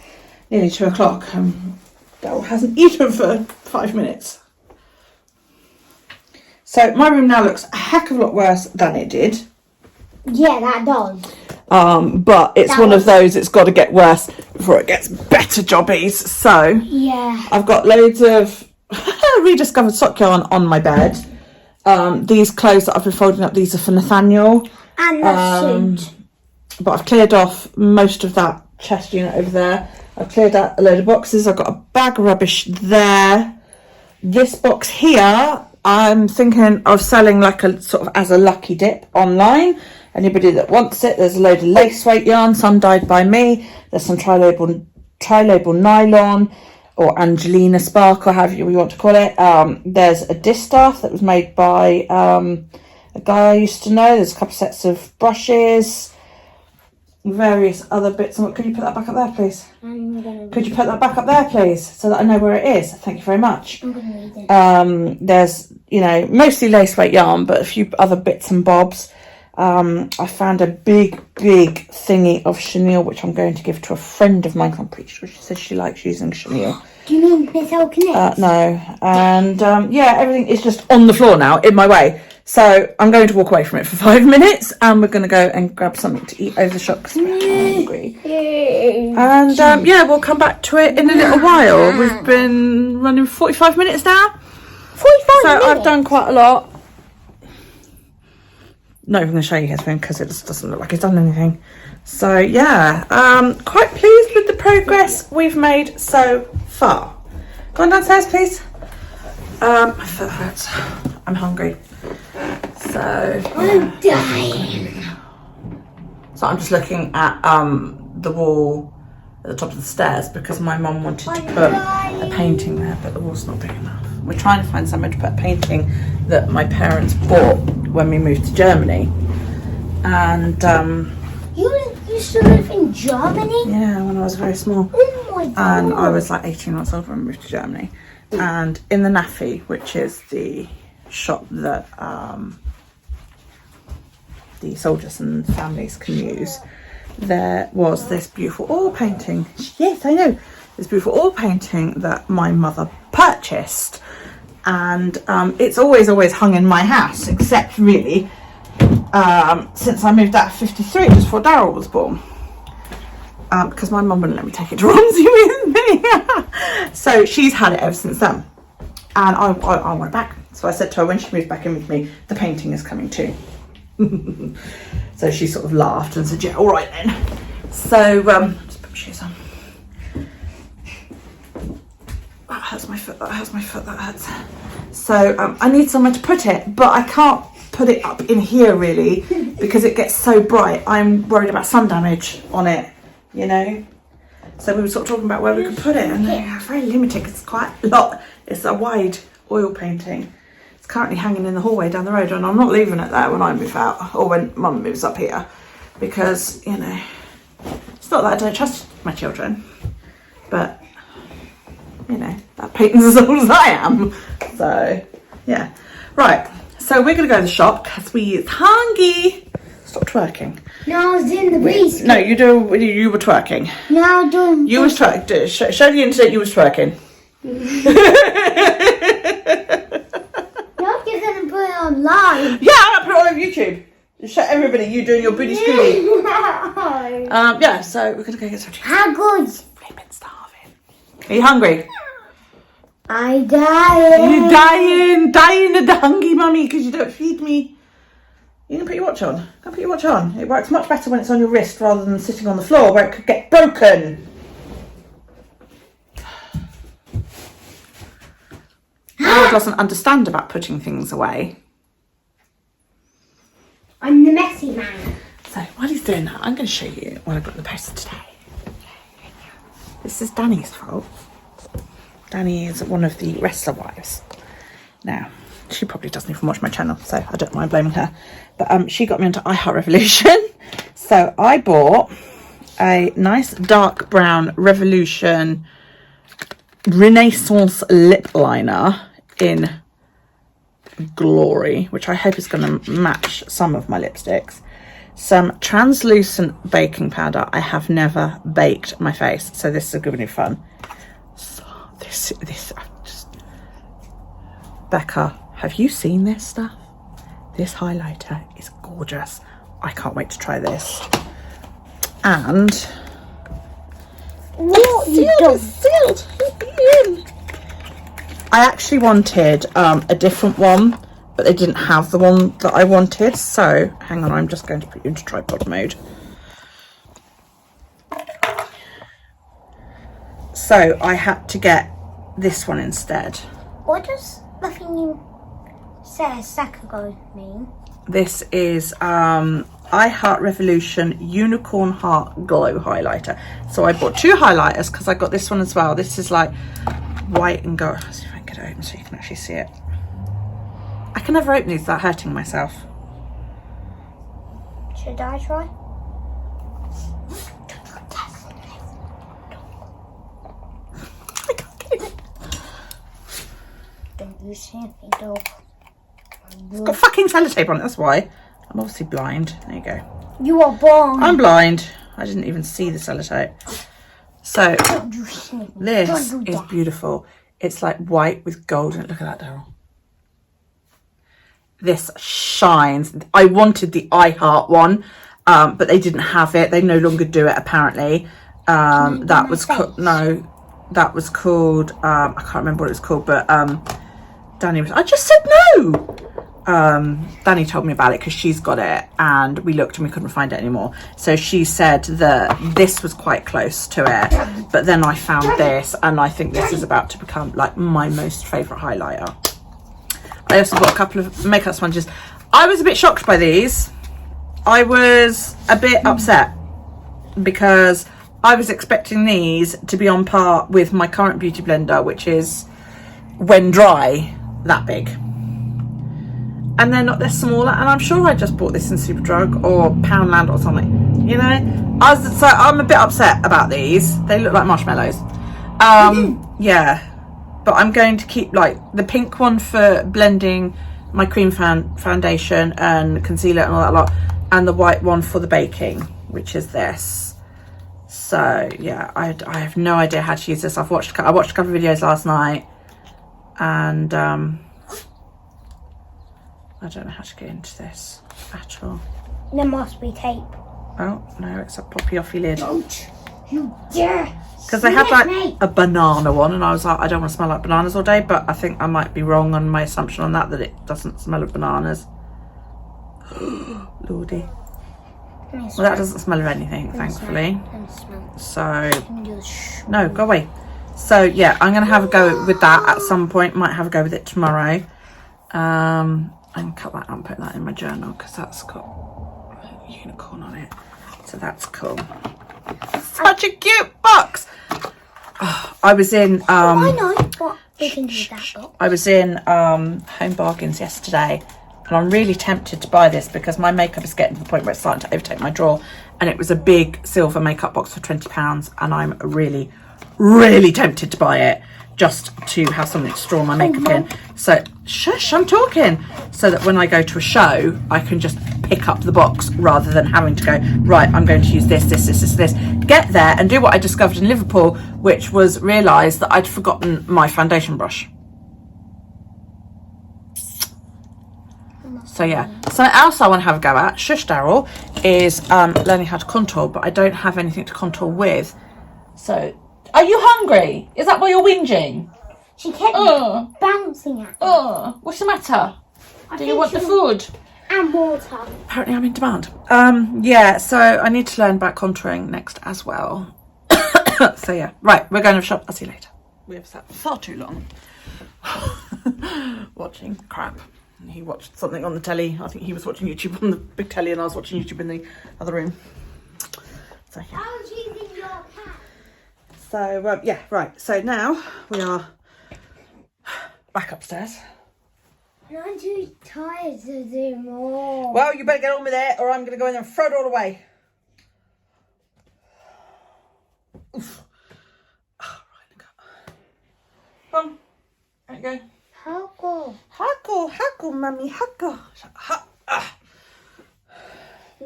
nearly 2 o'clock and Dal hasn't eaten for 5 minutes. So my room now looks a heck of a lot worse than it did. Yeah, that does. But it's one of those, it's got to get worse before it gets better jobbies. So yeah, I've got loads of rediscovered sock yarn on my bed. These clothes that I've been folding up, these are for Nathaniel. And the suit. But I've cleared off most of that chest unit over there. I've cleared out a load of boxes. I've got a bag of rubbish there. This box here, I'm thinking of selling like a sort of as a lucky dip online. Anybody that wants it, there's a load of lace weight yarn, some dyed by me. There's some tri-label nylon or Angelina Sparkle, however you want to call it. There's a distaff that was made by a guy I used to know. There's a couple of sets of brushes, various other bits. Could you put that back up there, please? Could you put that back up there, please, so that I know where it is? Thank you very much. I'm gonna read it. There's, mostly lace weight yarn, but a few other bits and bobs. I found a big thingy of chenille, which I'm going to give to a friend of mine. I'm pretty sure she says she likes using chenille. Do you mean Miss Elkinet? No. And everything is just on the floor now, in my way. So I'm going to walk away from it for 5 minutes, and we're going to go and grab something to eat over the shop because we're hungry. And we'll come back to it in a little while. We've been running 45 minutes now. 45 minutes? So I've done quite a lot. Not even going to show you his phone because it just doesn't look like he's done anything. So yeah, quite pleased with the progress we've made so far. Go on downstairs, please. My foot hurts. I'm hungry. So I'm dying. So I'm just looking at the wall at the top of the stairs because my mum wanted to put a painting there, but the wall's not big enough. We're trying to find somewhere to put a painting that my parents bought when we moved to Germany. And you used to live in Germany? Yeah, when I was very small. Oh my God. And I was like 18 months old when we moved to Germany. And in the NAFI, which is the shop that the soldiers and families can use, there was this beautiful oil painting. Yes, I know. This beautiful oil painting that my mother purchased, and it's always hung in my house, except really since I moved out at 53, just before Daryl was born, because my mum wouldn't let me take it to Romsey with me. So she's had it ever since then, and I want it back. So I said to her, when she moves back in with me, the painting is coming too. So she sort of laughed and said, yeah, all right then. So just put my shoes on. That hurts my foot, that hurts my foot, that hurts. So I need somewhere to put it, but I can't put it up in here really because it gets so bright. I'm worried about sun damage on it, you know. So we were sort of talking about where we could put it, and it's very limited. It's quite a lot. It's a wide oil painting. It's currently hanging in the hallway down the road, and I'm not leaving it there when I move out or when Mum moves up here, because, you know, it's not that I don't trust my children, but, you know, that painting's as old as I am. So, yeah. Right, so we're going to go to the shop because we're hungry. Stop twerking. No, I was in the basement. No, you were twerking. No, I don't. You was twerking. Show the internet you was twerking. No, you're going to put it online. Yeah, I'm going to put it all over YouTube. Show everybody you doing your booty scooty. No. Yeah, so we're going to go get some chicken. How good? Flipping starving. Are you hungry? I'm dying. You're dying of the hungry, mummy, because you don't feed me. You can put your watch on. Go put your watch on. It works much better when it's on your wrist rather than sitting on the floor where it could get broken. Laura doesn't understand about putting things away. I'm the messy man. So while he's doing that, I'm going to show you what I got in the post today. This is Danny's fault. Danny is one of the wrestler wives. Now, she probably doesn't even watch my channel, so I don't mind blaming her. But she got me onto iHeart Revolution. So I bought a nice dark brown Revolution Renaissance lip liner in Glory, which I hope is going to match some of my lipsticks. Some translucent baking powder. I have never baked my face, so this is going to be fun. So this just... Becca, have you seen this stuff? This highlighter is gorgeous. I can't wait to try this. And What? it's sealed. I actually wanted a different one, but they didn't have the one that I wanted. So hang on, I'm just going to put you into tripod mode. So I had to get this one instead. What does the thing you said a second ago mean? This is iHeart Revolution Unicorn Heart Glow Highlighter. So I bought two highlighters because I got this one as well. This is like white and gold. Let's see if I can get it open so you can actually see it. I can never open these without hurting myself. Should I try? I can't get it. Don't you see anything, dog? It's got fucking sellotape on it, that's why. I'm obviously blind. There you go. You are born. I'm blind. I didn't even see the sellotape. So this is beautiful. It's like white with gold. Look at that, Daryl. This shines. I wanted the iHeart one, but they didn't have it. They no longer do it apparently. That was called I can't remember what it was called, but Danny was, I just said no. Danny told me about it because she's got it, and we looked and we couldn't find it anymore. So she said that this was quite close to it, but then I found this, and I think this is about to become like my most favourite highlighter. I also got a couple of makeup sponges. I was a bit shocked by these. I was a bit upset because I was expecting these to be on par with my current beauty blender, which is, when dry, that big. And they're not, they're smaller, and I'm sure I just bought this in Superdrug or Poundland or something, you know. So I'm a bit upset about these. They look like marshmallows. Yeah, but I'm going to keep like the pink one for blending my cream foundation and concealer and all that lot, and the white one for the baking, which is this. So yeah, I have no idea how to use this. I watched a couple of videos last night, and I don't know how to get into this at all. There must be tape. Oh no, it's a poppy offy lid. Don't you dare! Because they have like a banana one, and I was like, I don't want to smell like bananas all day, but I think I might be wrong on my assumption on that it doesn't smell of bananas. Lordy. Well, that doesn't smell of anything, thankfully. So, no, go away. So yeah, I'm going to have a go with that at some point. Might have a go with it tomorrow. I can cut that out and put that in my journal because that's got a unicorn on it. So that's cool. Such a cute box. Oh, I was in I know what we can do with that box. I was in Home Bargains yesterday, and I'm really tempted to buy this because my makeup is getting to the point where it's starting to overtake my drawer, and it was a big silver makeup box for £20, and I'm really, really tempted to buy it just to have something to store my makeup in. So, shush, I'm talking. So that when I go to a show, I can just pick up the box rather than having to go, right, I'm going to use this, get there and do what I discovered in Liverpool, which was realise that I'd forgotten my foundation brush. So yeah, something else I want to have a go at, shush Daryl, is learning how to contour, but I don't have anything to contour with. So, are you hungry? Is that why you're whinging? She kept bouncing at me. What's the matter? Do you want the food? And water. Apparently I'm in demand. Yeah, so I need to learn about contouring next as well. So yeah, right, we're going to shop. I'll see you later. We have sat far too long watching crap. He watched something on the telly. I think he was watching YouTube on the big telly and I was watching YouTube in the other room. So yeah. How was using your cat? So yeah, right. So now we are back upstairs. I'm too tired to do more. Well, you better get on with it or I'm going to go in there and throw it all away. Oof. Oh, right, look up. Come on. There you go. Huggle, mummy, huggle.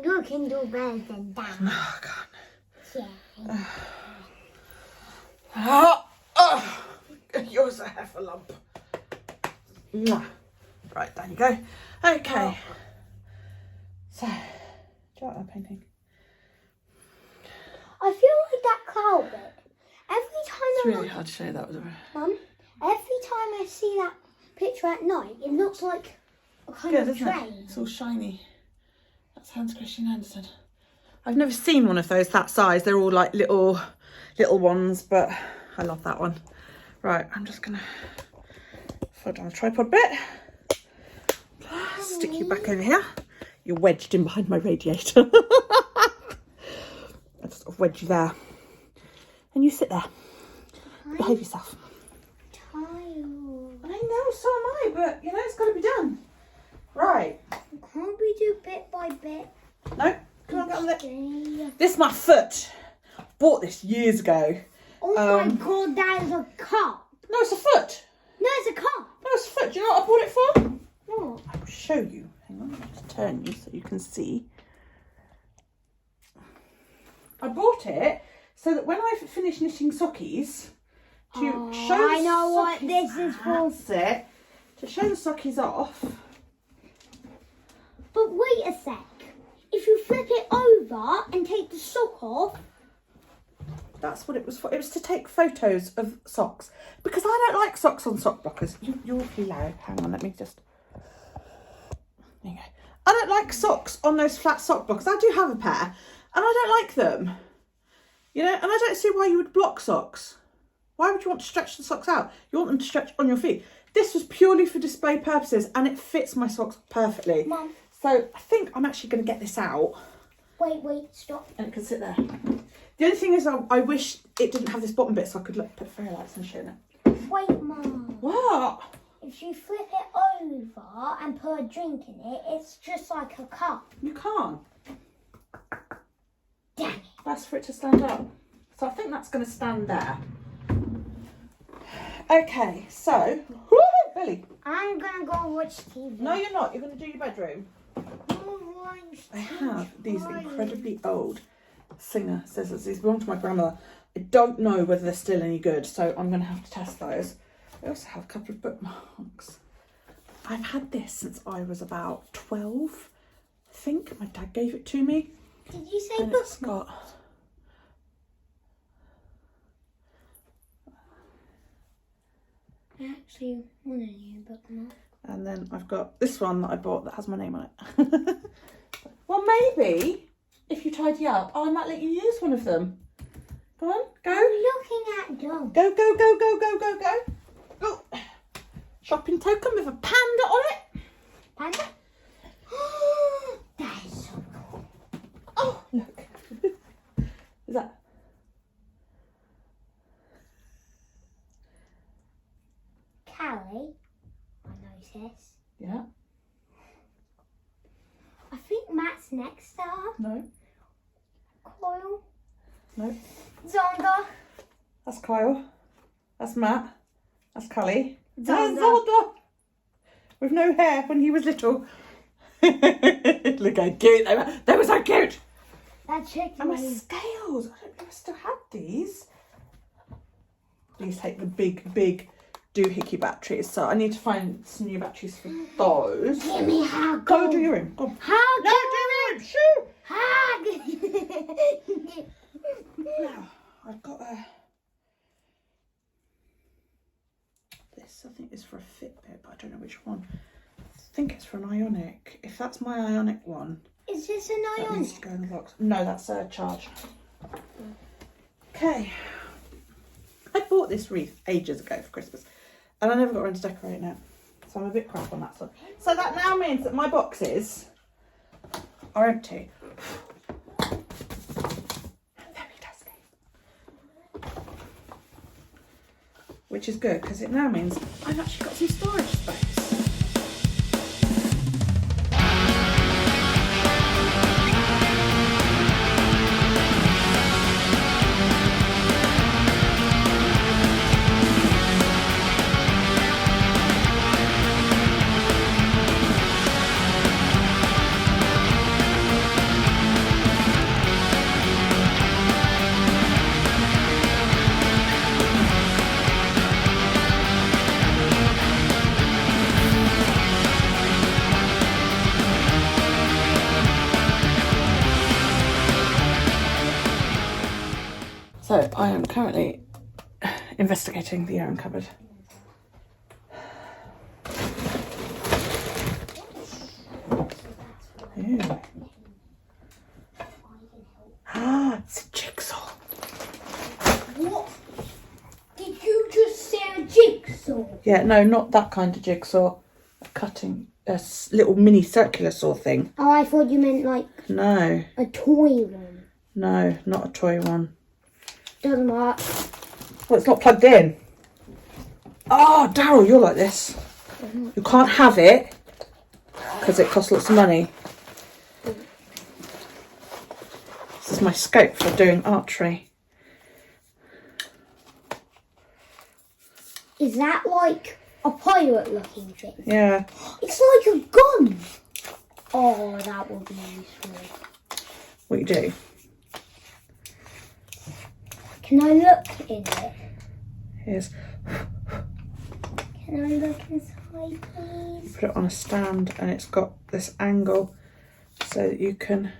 You can do better than that. Oh, God. Yeah. Yours a lump. Right, there you go. Okay. So, do you like that painting? I feel like that cloud bit. Every time It's really hard to show that with a... Mum, every time I see that picture at night, it looks like a kind of train. It's all shiny. That's Hans Christian Andersen. I've never seen one of those that size. They're all like little ones, but I love that one. Right, I'm just gonna fold down the tripod bit. Stick you back over here. You're wedged in behind my radiator. I just sort of wedge you there. And you sit there. Behave yourself. Tired. I know, so am I, but you know, it's got to be done. Right. Can't we do bit by bit? No, come on, get on with it. This is my foot. Bought this years ago. Oh my God, that is a cup. No, it's a foot. No, it's a cup. No, it's a foot. Do you know what I bought it for? What? I will show you. Hang on, I'll just turn you so you can see. I bought it so that when I finish knitting sockies, to show I know what this is for. That's it. To show the sockies off. But wait a sec. If you flip it over and take the sock off. That's what it was for. It was to take photos of socks. Because I don't like socks on sock blockers. You're awfully loud. Hang on, let me just... There you go. I don't like socks on those flat sock blockers. I do have a pair. And I don't like them. You know, and I don't see why you would block socks. Why would you want to stretch the socks out? You want them to stretch on your feet. This was purely for display purposes and it fits my socks perfectly. Mum. So I think I'm actually going to get this out. Wait, stop. And it can sit there. The only thing is I wish it didn't have this bottom bit so I could put fairy lights and shit in it. Wait, Mum. What? If you flip it over and put a drink in it, it's just like a cup. You can't. Damn it. That's for it to stand up. So I think that's going to stand there. Okay, so Belly. I'm gonna go watch TV. No, you're not. You're going to do your bedroom. I have these incredibly old Singer scissors. These belong to my grandmother. I don't know whether they're still any good, so I'm going to have to test those. I also have a couple of bookmarks. I've had this since I was about 12, I think. My dad gave it to me. Did you say bookmarks? I actually want a new bookmark. And then I've got this one that I bought that has my name on it. Well, maybe if you tidy up, I might let you use one of them. Go on, go. I'm looking at them. Go, go, go, go, go, go, go. Go. Shopping token with a panda on it. Panda? That is so cool. Oh, look. Is that? Callie, I noticed. Yeah. I think Matt's next up. No. Coil. No. Zonda. That's Kyle. That's Matt. That's Cully. Zonda. Zonda. With no hair when he was little. Look how cute they were. They were so cute. That chicken. And my scales. I don't know if I still had these. These take the big doohickey batteries. So I need to find some new batteries for those. Give me hug. Go do your room. Go. Hug. No, do your room. Shoo. Hug. Now, I've got a... This, I think, is for a Fitbit, but I don't know which one. I think it's for an Ionic. If that's my Ionic one, Is this an that Ionic? needs to go in the box. No, that's a charge. Okay. I bought this wreath ages ago for Christmas, and I never got around to decorating it. So I'm a bit crap on that side. So that now means that my boxes are empty. Which is good because it now means I've actually got some storage space. So I am currently investigating the airing cupboard. Ooh. Ah, it's a jigsaw. What? Did you just say a jigsaw? Yeah, no, not that kind of jigsaw. A cutting, little mini circular saw thing. Oh, I thought you meant like No, a toy one. no, not a toy one. Doesn't work. Well, it's not plugged in. Oh, Daryl, you're like this. You can't have it because it costs lots of money. This is my scope for doing archery. Is that like a pirate looking thing? Yeah. It's like a gun. Oh, that would be useful. What you do? Can I look in it? Here's, Can I look inside, please? put it on a stand and it's got this angle so that you can...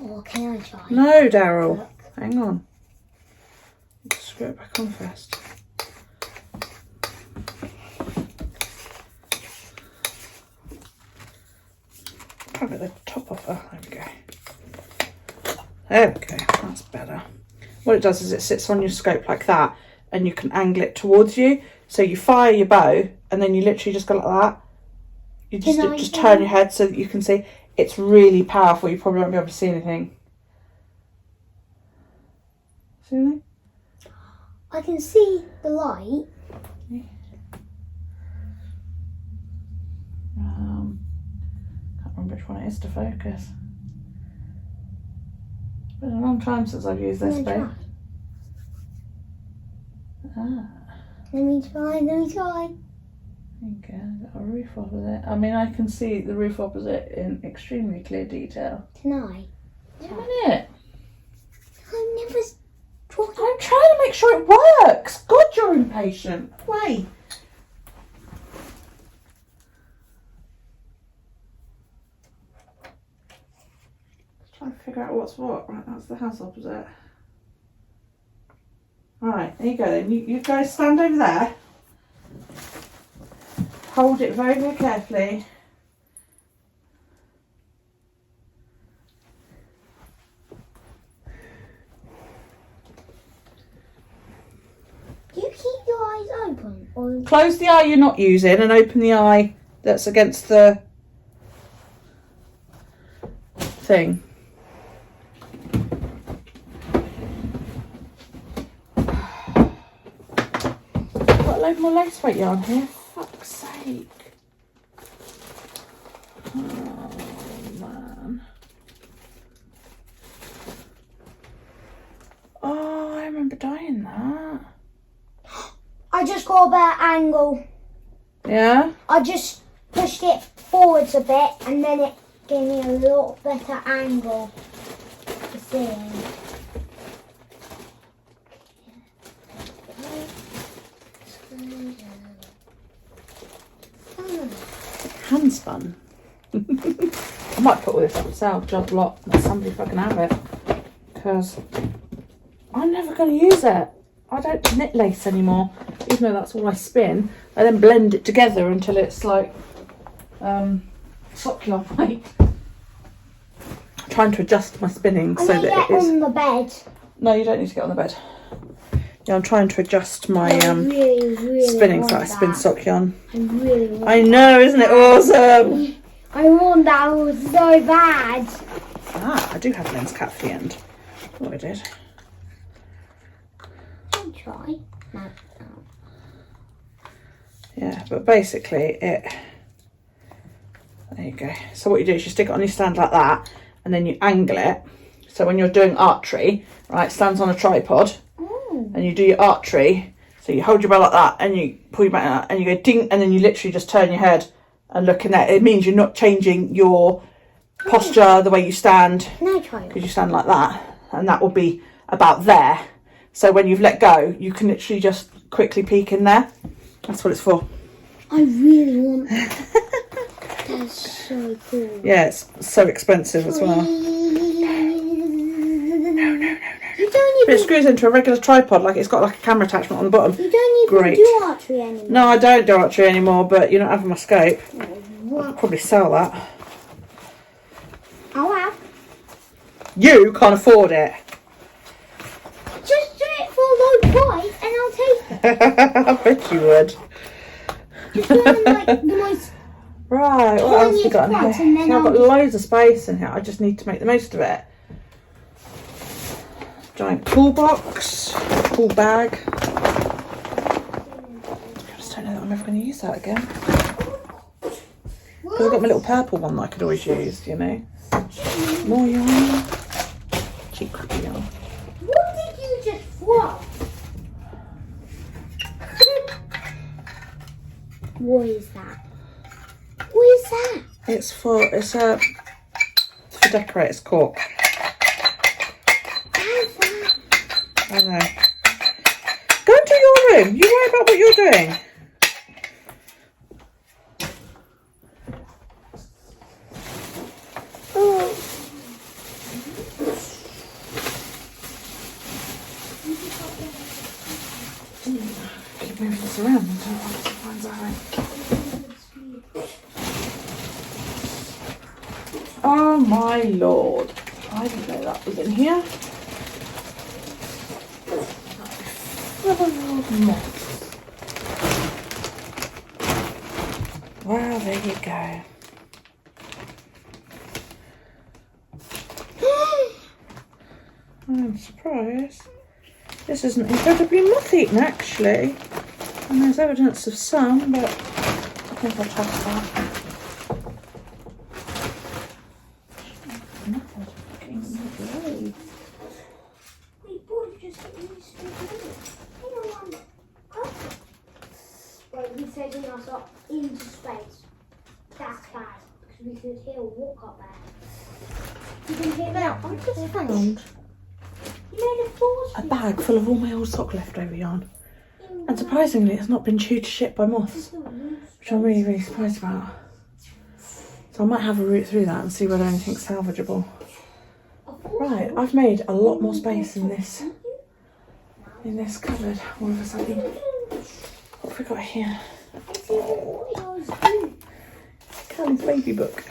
Oh, can I try? No, Daryl. Look. Hang on. Just screw it back on first. I'll get the top off her. There we go. There we go. That's better. What it does is it sits on your scope like that and you can angle it towards you. So you fire your bow and then you literally just go like that. You just turn your head so that you can see. It's really powerful. You probably won't be able to see anything. See anything? I can see the light. Can't remember which one it is to focus. It's been a long time since I've used this Can I bit. try? Ah. Let me try. There you go, got a roof opposite. I mean, I can see the roof opposite in extremely clear detail. Tonight. Yeah, a minute. I'm never talking. I'm trying to make sure it works. God, you're impatient. Wait. Trying to figure out what's what. Right, that's the house opposite. Right, there you go then. You guys stand over there. Hold it very, very carefully. Do you keep your eyes open? Or... Close the eye you're not using and open the eye that's against the thing. Got a load more lace weight yarn here. Fuck's sake. Oh man. Oh, I remember dyeing that. I just got a better angle. Yeah? I just pushed it forwards a bit and then it gave me a lot better angle to see. Hand spun. I might put all this up for sale, job lot, let somebody fucking have it. Because I'm never going to use it. I don't knit lace anymore, even though that's all I spin. I then blend it together until it's like sock yarn weight. I'm trying to adjust my spinning so that it is. On the bed. No, you don't need to get on the bed. Yeah, I'm trying to adjust my really spinning so want I spin that. sock yarn. I really want I know, isn't it awesome? I want that one so bad. Ah, I do have lens cap for the end. Oh, I did. I'll try. No. Yeah, but basically it. There you go. So what you do is you stick it on your stand like that, and then you angle it. So when you're doing archery, right, stands on a tripod, and you do your archery. So you hold your bow like that, and you pull your back out, and you go ding, and then you literally just turn your head and look in there. It means you're not changing your posture, the way you stand, No, try. because you stand like that, and that will be about there. So when you've let go, you can literally just quickly peek in there. That's what it's for. I really want that. That's so cool. Yeah, it's so expensive as well. You don't But it even, screws into a regular tripod, like it's got like a camera attachment on the bottom. you don't even Great. do archery anymore. No, I don't do archery anymore, but you're not having my scope. What? I'll probably sell that. I'll have. You can't afford it. Just do it for a low price and I'll take it. I bet you would. Just do it like the most. Right, what else we got in Tiniest here? and then Yeah, I've got I'll- loads of space in here. I just need to make the most of it. Giant toolbox, tool bag. I just don't know that I'm ever going to use that again. Because I've got my little purple one that I could always use, you know. More yarn. Cheap crappy yarn. What did you just throw? What is that? What is that? It's for decorators cork. I know. Go into your room. You worry about what you're doing. Oh. Keep moving this around until one finds out. Oh my lord. I didn't know that was in here. Well, there you go. I'm surprised. This isn't incredibly moth-eaten, actually. And there's evidence of some, but I think I'll trust that. He said he Hill walk-up bag. You can hear Now, that. I just found You know the force a bag full of all my old sock leftover yarn. And surprisingly, it's not been chewed to shit by moths, which I'm really, really surprised about. So I might have a route through that and see whether anything's salvageable. Right, I've made a lot more space in this cupboard all of a sudden. What have we got here? Callie's baby book.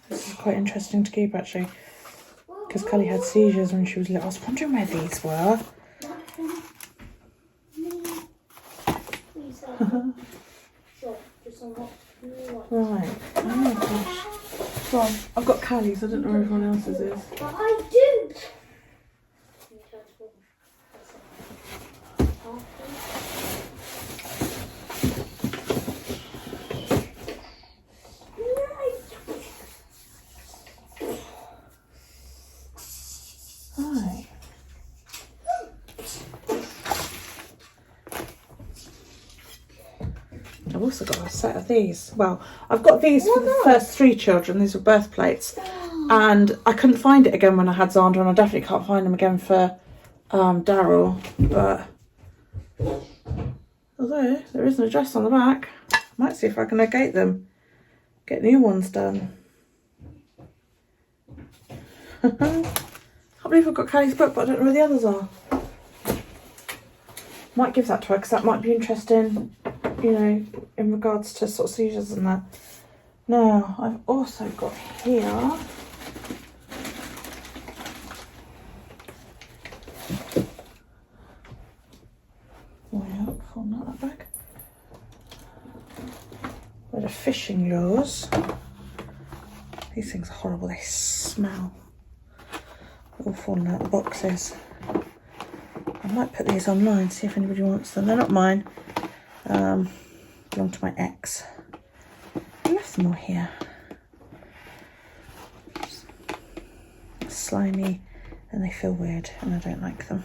This is quite interesting to keep actually, because Callie had seizures when she was little. I was wondering where these were. Right. Oh gosh. Well, I've got Callie's. I don't know where everyone else's is. But I do. Right. I've also got a set of these. Well, I've got these for the first 3 children. These were birth plates. And I couldn't find it again when I had Xander, and I definitely can't find them again for Daryl. But although there is an address on the back, I might see if I can locate them. Get new ones done. Can't believe I've got Callie's book, but I don't know where the others are. Might give that to her because that might be interesting, you know, in regards to sort of seizures and that. Now, I've also got here that bag. Where the fishing lures. These things are horrible, they smell. All falling out of the boxes. I might put these online, see if anybody wants them. They're not mine. Belong to my ex. I left them all here. Slimy and they feel weird and I don't like them.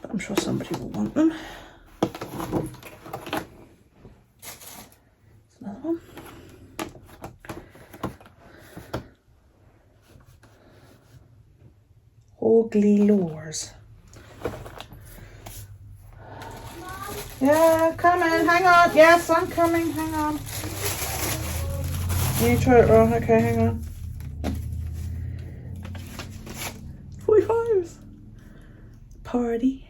But I'm sure somebody will want them. Another one. Ugly lures. Yeah, coming. Hang on. Yes, I'm coming. Hang on. You try it wrong. Okay, hang on. 45s. Party.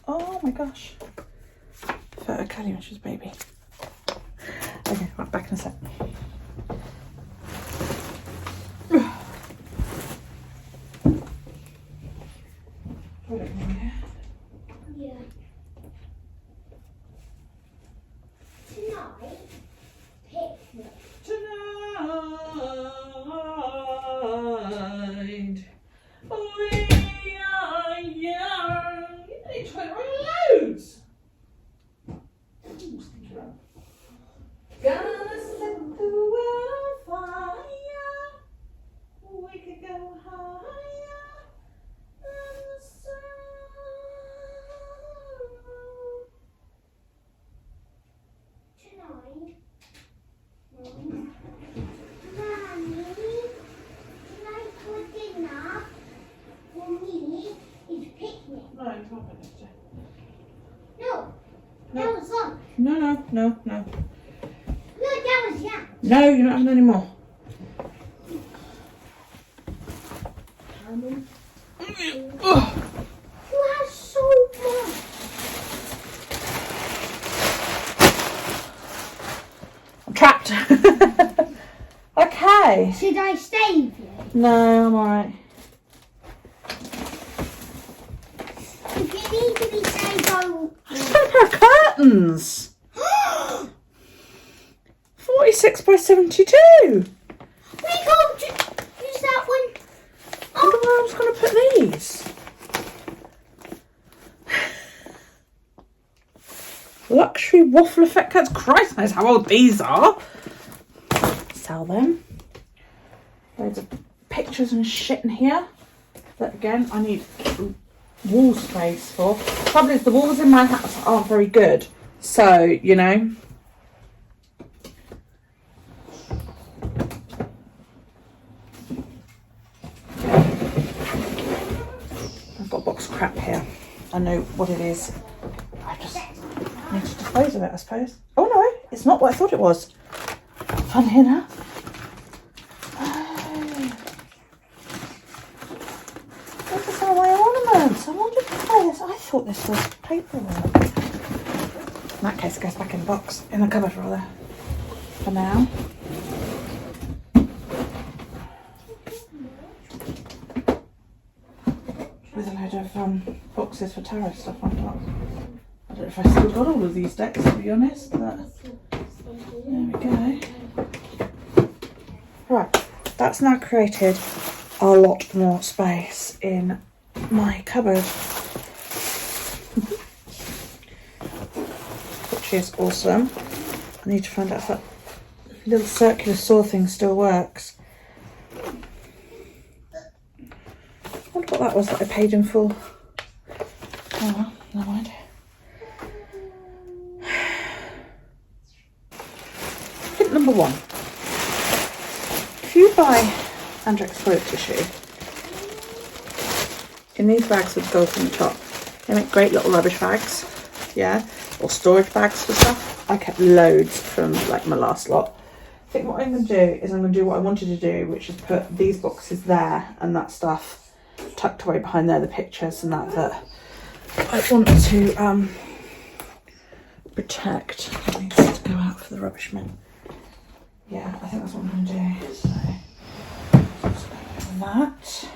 Oh my gosh. Photo Callie when she was a baby. Okay, right, back in a sec. Yeah. Tonight, picnic. Tonight, we are young. You need to put loads. Gonna set the world on fire. We could go higher than the sun. Tonight, Mommy, tonight for dinner, for me, is picnic. No, it's not finished. No, that was lunch. No. No, that was yeah. No, you're not having any more. You have so much. I'm trapped. Okay. Should I stay with you? No, I'm alright. If you need to be saved, I will. Just a pair of curtains. 46 by 72. We can't use that one. I wonder where I was going to put these. Luxury waffle effect curtains. Christ knows how old these are. sell them. Loads of pictures and shit in here that again I need wall space for. Problem is the walls in my house aren't very good, so you know. I've got a box of crap here. I know what it is. I just need to dispose of it, I suppose. Oh no, it's not what I thought it was. Funny enough. This is all my ornaments. I wondered why this. I thought this was paperwork. In that case, it goes back in the box, in the cupboard rather. For now. With a load of boxes for tarot stuff on top. I don't know if I still got all of these decks, to be honest, but there we go. Right, that's now created a lot more space in my cupboard, which is awesome. I need to find out if that little circular saw thing still works. I wonder what that was that I paid in full. Oh well, never mind. Tip number 1. If you buy Andrex toilet tissue in these bags with gold on the top, they make great little rubbish bags, yeah, or storage bags for stuff. I kept loads from like my last lot. I think what I'm going to do is I'm going to do what I wanted to do, which is put these boxes there and that stuff tucked away behind there, the pictures and that I want to protect. I need to go out for the rubbish bin. Yeah, I think that's what I'm going to do. So just go with that.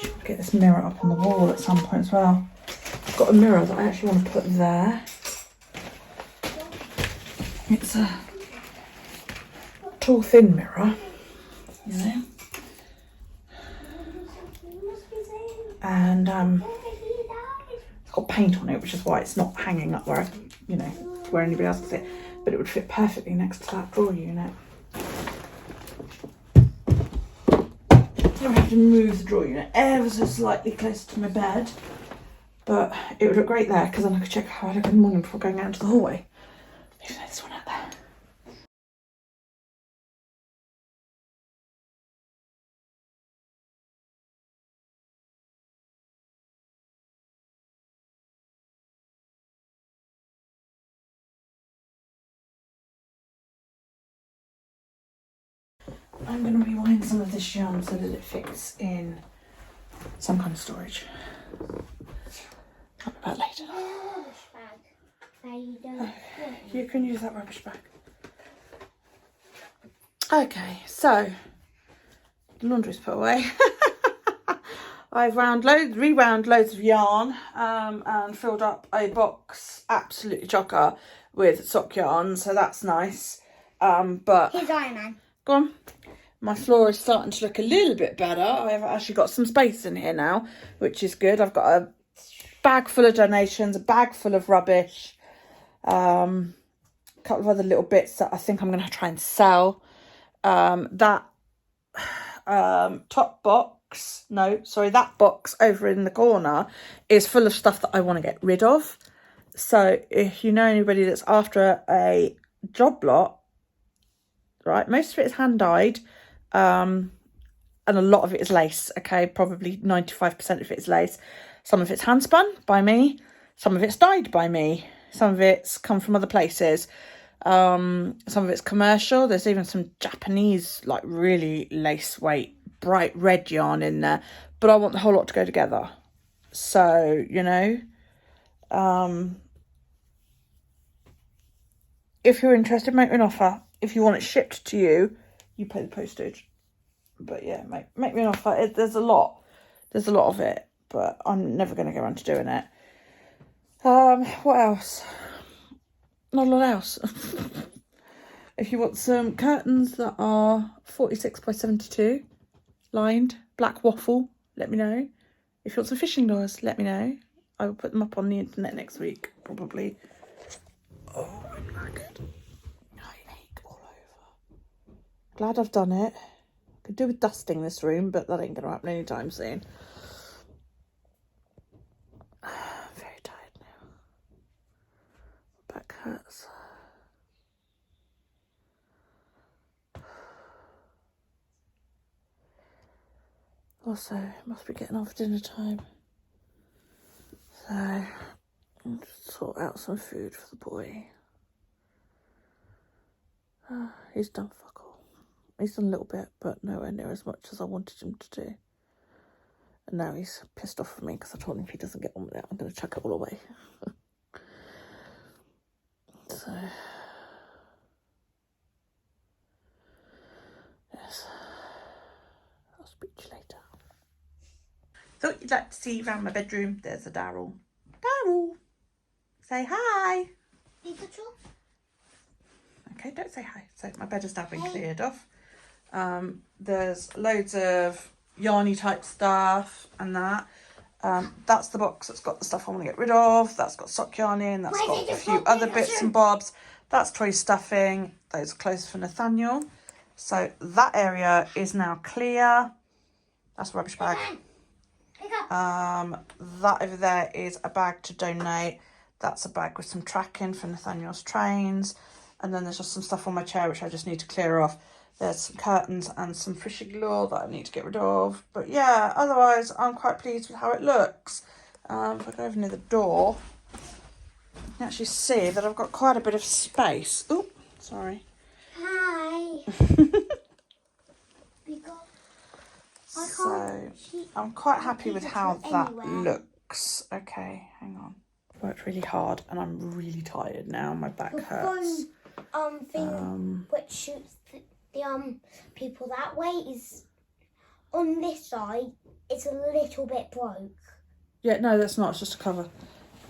Should get this mirror up on the wall at some point as well. I've got a mirror that I actually want to put there. It's a tall, thin mirror, you know, and it's got paint on it, which is why it's not hanging up where you know, where anybody else can see it, but it would fit perfectly next to that drawer unit. I would have to move the drawer unit ever so slightly closer to my bed, but it would look great there because then I could check how I look in the morning before going out into the hallway. Leave this one out there. I'm going to rewind some of this yarn so that it fits in some kind of storage. Talk about later. You can use that rubbish bag. Okay, so the laundry's put away. I've rewound loads of yarn and filled up a box, absolutely chocker, with sock yarn, so that's nice. But Here's Iron Man. Go on. My floor is starting to look a little bit better. I've actually got some space in here now, which is good. I've got a bag full of donations, a bag full of rubbish, a couple of other little bits that I think I'm going to try and sell. That that box over in the corner is full of stuff that I want to get rid of. So if you know anybody that's after a job lot, right, most of it is hand dyed, and a lot of it is lace. Okay, probably 95% of it is lace. Some of it's hand spun by me, some of it's dyed by me, some of it's come from other places, some of it's commercial. There's even some Japanese, like, really lace weight bright red yarn in there, but I want the whole lot to go together. So, you know, if you're interested, make me an offer. If you want it shipped to you, you pay the postage. But yeah, make me an offer. There's a lot of it, but I'm never going to go around to doing it. What else? Not a lot else. If you want some curtains that are 46 by 72, lined, black waffle, let me know. If you want some fishing lures, let me know. I will put them up on the internet next week. probably. Oh, I'm knackered. I ache all over. Glad I've done it. Could do with dusting this room, but that ain't going to happen anytime soon. I'm very tired now. My back hurts. Also, it must be getting off dinner time. So, I'll just sort out some food for the boy. He's done fuck all. He's done a little bit, but nowhere near as much as I wanted him to do. And now he's pissed off at me because I told him if he doesn't get on with it, I'm going to chuck it all away. So, yes. I'll speak to you later. Thought you'd like to see around my bedroom. There's a Daryl. Daryl! Say hi! Pikachu? Okay, don't say hi. So my bed has now been cleared off. There's loads of yarny type stuff and that. That's the box that's got the stuff I want to get rid of. That's got sock yarn in. That's got a few other bits and bobs. That's toy stuffing. Those are clothes for Nathaniel. So that area is now clear. That's a rubbish bag. That over there is a bag to donate. That's a bag with some tracking for Nathaniel's trains. And then there's just some stuff on my chair which I just need to clear off. There's some curtains and some fishing lure that I need to get rid of. But yeah, otherwise I'm quite pleased with how it looks. If I go over near the door, you can actually see that I've got quite a bit of space. Oh, sorry. Hi. So I'm quite happy with how that looks. Okay, hang on. Worked really hard and I'm really tired now. My back hurts. Thing which shoots the people that way is on this side. It's a little bit broke. Yeah, no, that's not. It's just a cover.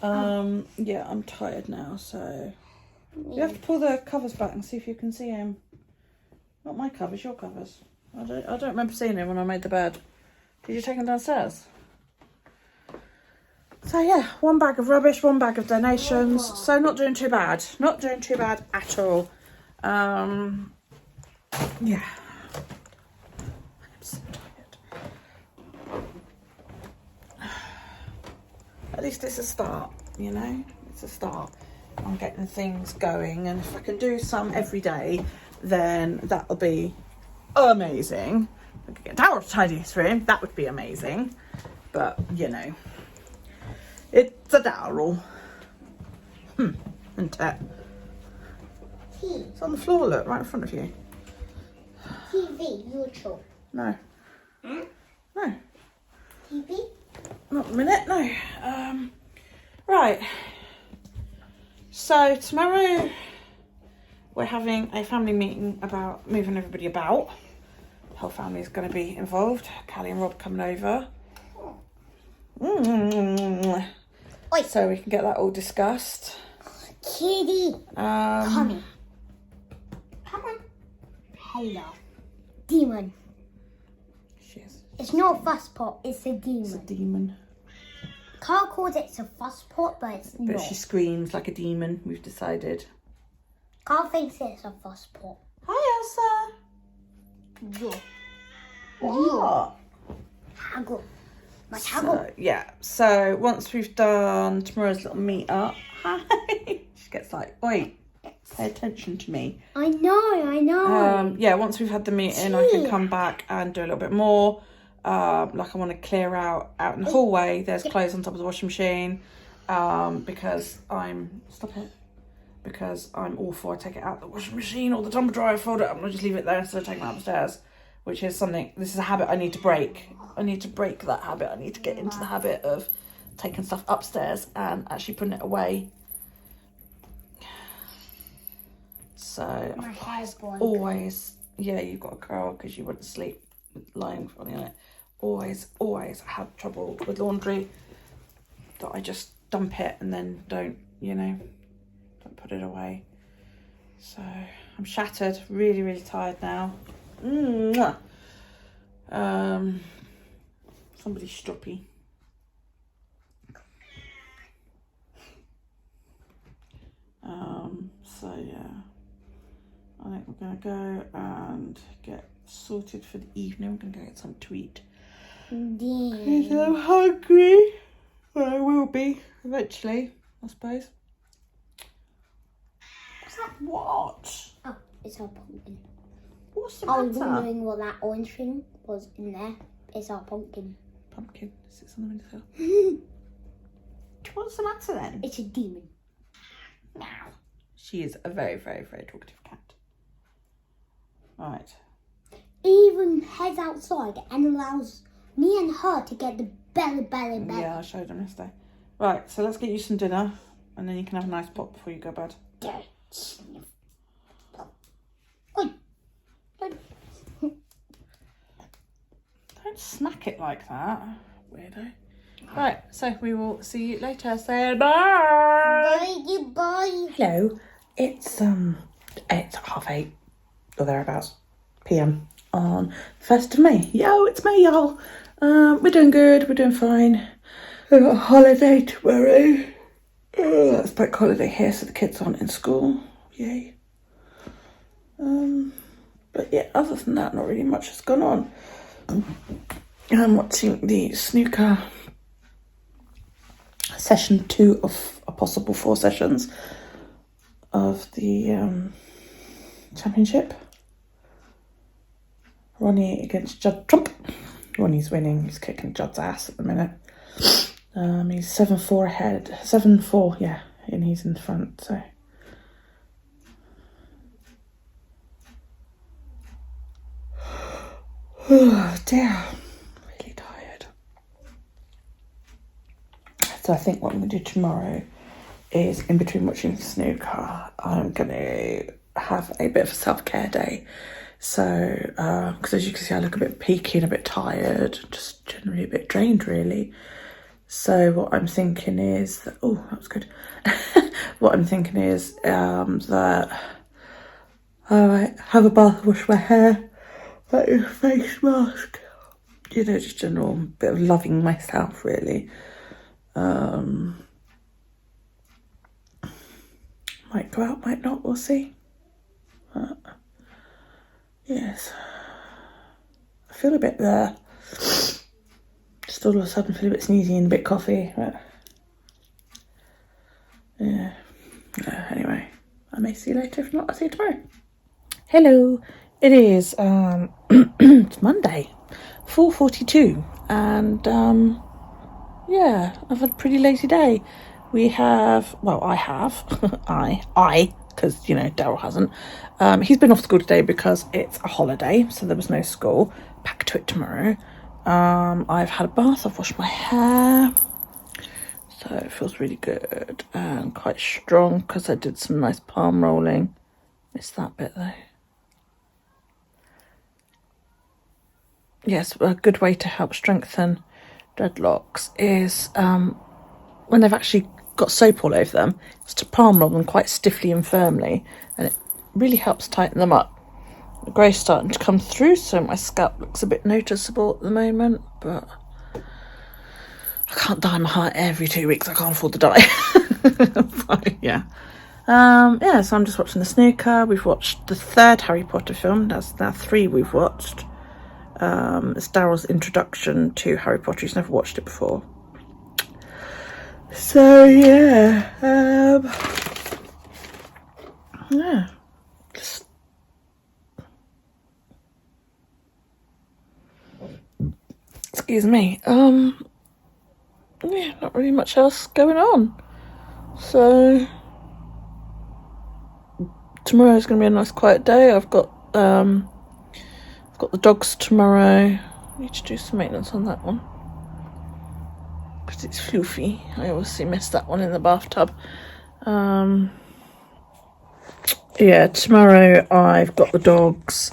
Yeah, I'm tired now, so you have to pull the covers back and see if you can see him. Not my covers, your covers. I don't remember seeing him when I made the bed. Did you take him downstairs? So yeah, one bag of rubbish, one bag of donations. So not doing too bad. Not doing too bad at all. Yeah. I'm so tired. At least it's a start, you know? It's a start on getting things going. And if I can do some every day, then that'll be amazing. I could get Daryl to tidy his room. That would be amazing. But, you know. It's a Daryl. Isn't it? It's on the floor, look, right in front of you. TV, YouTube. No. Hmm? No. TV? Not a minute, no. Right. So tomorrow we're having a family meeting about moving everybody about. The whole family is going to be involved. Callie and Rob coming over. So we can get that all discussed. Kitty. Come here. Come on. Hello. Demon. She is. It's not a fuss pot, it's a demon. It's a demon. Carl calls it a fuss pot, but it's not. But she screams like a demon, we've decided. Carl thinks it's a fuss pot. Hi, Elsa. Yo. What? Haggle. My haggle. So, yeah, so once we've done tomorrow's little meet up, hi. She gets like, oi, pay attention to me. I know. Yeah, once we've had the meeting, I can come back and do a little bit more. Like I want to clear out in the hallway. There's clothes on top of the washing machine because I'm awful. I take it out of the washing machine all the time. I fold it up and I just leave it there instead of taking it upstairs, which is something. This is a habit I need to break. I need to break that habit. I need to get into the habit of taking stuff upstairs and actually putting it away. So My hair's always, yeah, you've got a curl because you wouldn't sleep lying funny on it. Always have trouble with laundry that I just dump it and then don't put it away. So I'm shattered, really, really tired now. Somebody's stroppy. So yeah, I think we're gonna go and get sorted for the evening. We're gonna go get something to eat. Because I'm hungry. Well, I will be eventually, I suppose. What's that? What? Oh, it's our pumpkin. What's the I was matter? wondering what that orange thing was in there. It's our pumpkin. Pumpkin sits on the windowsill. What's the matter then? It's a demon. Meow. She is a very, very, very talkative cat. Right. Even heads outside and allows me and her to get the belly. Yeah, I showed them yesterday. Right, so let's get you some dinner and then you can have a nice pop before you go to bed. Don't smack it like that, weirdo. Right, so we will see you later. Say bye. Bye. Hello, it's 8:30 or thereabouts PM on 1st of May. Yo, it's May, y'all. We're doing good. We're doing fine. We've got a holiday tomorrow. It's bank holiday here, so the kids aren't in school. Yay. But yeah, other than that, not really much has gone on. I'm watching the snooker session 2 of a possible 4 sessions of the championship. Ronnie against Judd Trump. Ronnie's winning. He's kicking Judd's ass at the minute. He's 7-4 ahead. 7-4, yeah, and he's in front. So. Oh dear, really tired. So I think what I'm going to do tomorrow is, in between watching snooker, I'm going to have a bit of a self-care day. So, because as you can see, I look a bit peaky and a bit tired, just generally a bit drained, really. So what I'm thinking is that, oh, that was good. What I'm thinking is that I have a bath, wash my hair, like a face mask, you know, just general bit of loving myself, really. Might go out, might not, we'll see. Yes, I feel a bit there. Just all of a sudden feel a bit sneezy and a bit coughy. But yeah. Anyway, I may see you later. If not, I'll see you tomorrow. Hello. It is it's Monday, 4:42, and yeah, I've had a pretty lazy day. We have, well, I have, because, you know, Daryl hasn't. He's been off school today because it's a holiday, so there was no school. Back to it tomorrow. I've had a bath, I've washed my hair, so it feels really good and quite strong because I did some nice palm rolling. Missed that bit though. Yes, a good way to help strengthen dreadlocks is when they've actually got soap all over them, is to palm roll them quite stiffly and firmly, and it really helps tighten them up. The grey's starting to come through, so my scalp looks a bit noticeable at the moment, but I can't dye my hair every 2 weeks. I can't afford to dye. So, yeah. Yeah, so I'm just watching the snooker. We've watched the 3rd Harry Potter film. That's now 3 we've watched. It's Daryl's introduction to Harry Potter. He's never watched it before. So, yeah. Yeah. Just... Excuse me. Yeah, not really much else going on. So... Tomorrow's going to be a nice quiet day. I've got the dogs tomorrow. I need to do some maintenance on that one because it's floofy. I obviously missed that one in the bathtub. Yeah, tomorrow I've got the dogs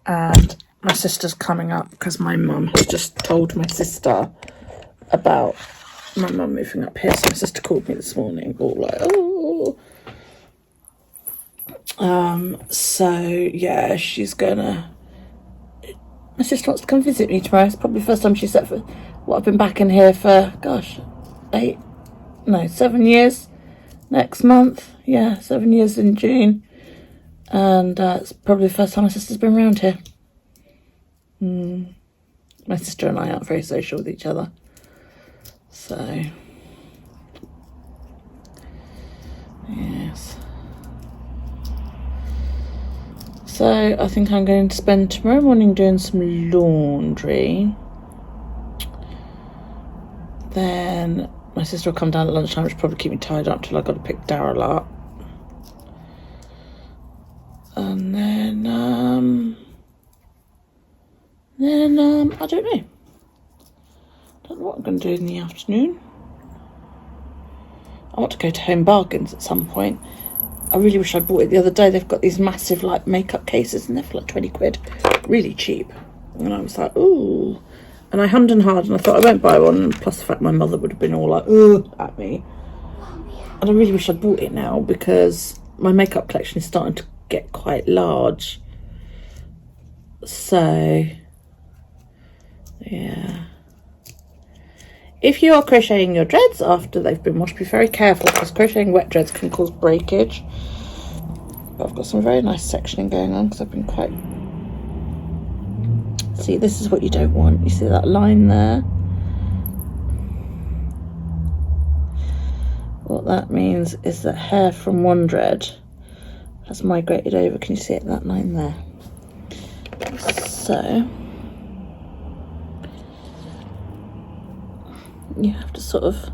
and my sister's coming up because my mum has just told my sister about my mum moving up here. So my sister called me this morning, all like, oh. So yeah, she's gonna. My sister wants to come visit me tomorrow. It's probably the first time she's set for. Well, I've been back in here for, gosh, 7 years. Next month, yeah, 7 years in June. And it's probably the first time my sister's been around here. My sister and I aren't very social with each other. So, yes. So, I think I'm going to spend tomorrow morning doing some laundry. Then my sister will come down at lunchtime, which will probably keep me tied up till I've got to pick Daryl up. And then I don't know. Don't know what I'm going to do in the afternoon. I want to go to Home Bargains at some point. I really wish I bought it the other day. They've got these massive like makeup cases and they're for like 20 quid. Really cheap. And I was like, ooh. And I hummed and hawed and I thought I won't buy one. And plus the fact my mother would have been all like, ugh, at me. And I really wish I'd bought it now because my makeup collection is starting to get quite large. So, yeah. If you are crocheting your dreads after they've been washed, be very careful because crocheting wet dreads can cause breakage. But I've got some very nice sectioning going on because I've been quite... See, this is what you don't want. You see that line there? What that means is that hair from one dread has migrated over. Can you see it, that line there? So you have to sort of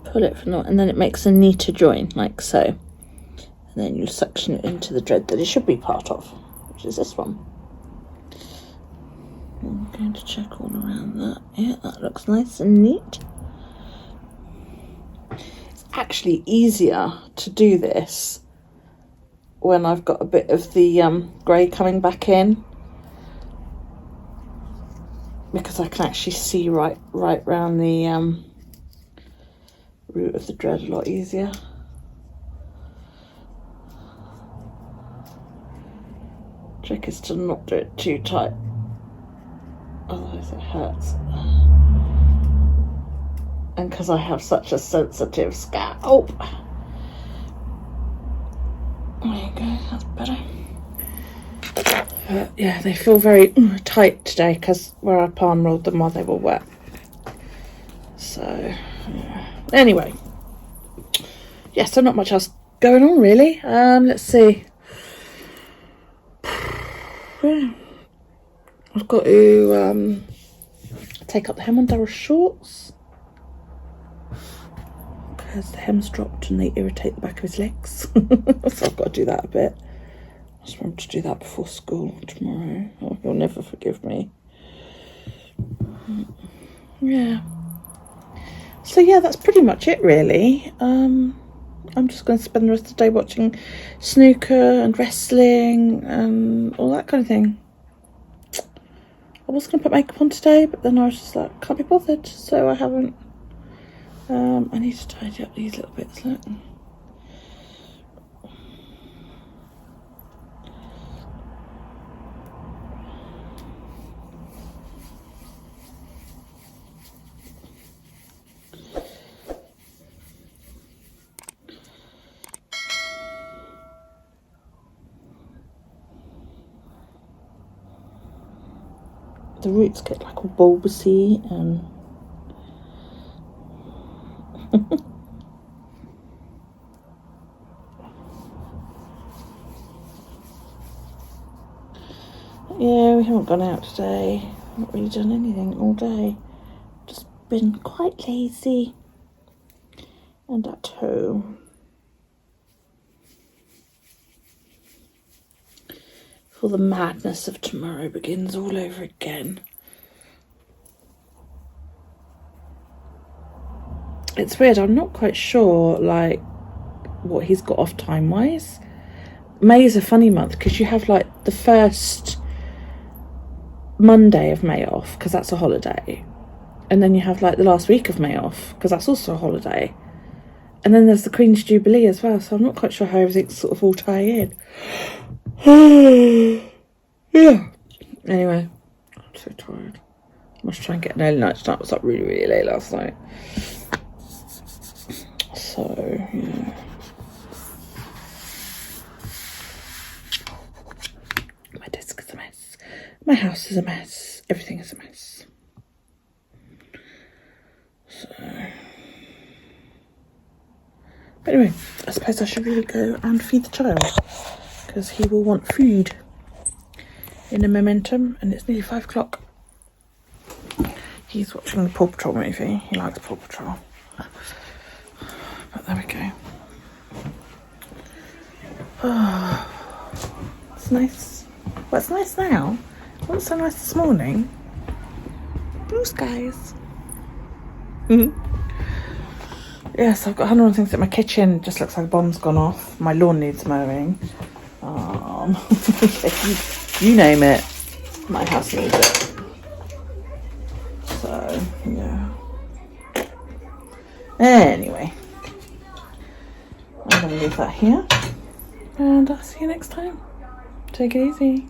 pull it from the, and then it makes a neater join like so, and then you suction it into the dread that it should be part of, which is this one. I'm going to check all around that. Yeah, that looks nice and neat. It's actually easier to do this when I've got a bit of the grey coming back in, because I can actually see right round the root of the dread a lot easier. Trick is to not do it too tight, otherwise it hurts. And because I have such a sensitive scalp. There you go, that's better. Yeah, they feel very tight today because where I palm rolled them while they were wet. So, yeah. Anyway. Yeah, so not much else going on really. Let's see. Yeah. I've got to take up the hem on Daryl's shorts because the hem's dropped and they irritate the back of his legs. So I've got to do that a bit. I just want to do that before school tomorrow. Oh, he'll never forgive me. Yeah. So yeah, that's pretty much it really. I'm just going to spend the rest of the day watching snooker and wrestling and all that kind of thing. I was going to put makeup on today, but then I was just like, can't be bothered, so I haven't. I need to tidy up these little bits. Look. The roots get like all bulbousy and yeah, we haven't gone out today. Not really done anything all day. Just been quite lazy and at home. Before the madness of tomorrow begins all over again. It's weird, I'm not quite sure like what he's got off time wise. May is a funny month because you have like the first Monday of May off because that's a holiday, and then you have like the last week of May off because that's also a holiday, and then there's the Queen's Jubilee as well, so I'm not quite sure how everything's sort of all tie in. Yeah. Anyway, I'm so tired. I must try and get an early night tonight. I was up really, really late last night. So, yeah. My house is a mess. Everything is a mess. So, but anyway, I suppose I should really go and feed the child because he will want food in a momentum, and it's nearly 5 o'clock. He's watching the Paw Patrol movie. He likes Paw Patrol. But there we go. Oh, it's nice. Well, it's nice now. It wasn't so nice this morning. Blue skies. Yes, I've got 101 things at my kitchen. Just looks like a bomb's gone off. My lawn needs mowing. You name it. My house needs it. So, yeah. Anyway. I'm going to leave that here. And I'll see you next time. Take it easy.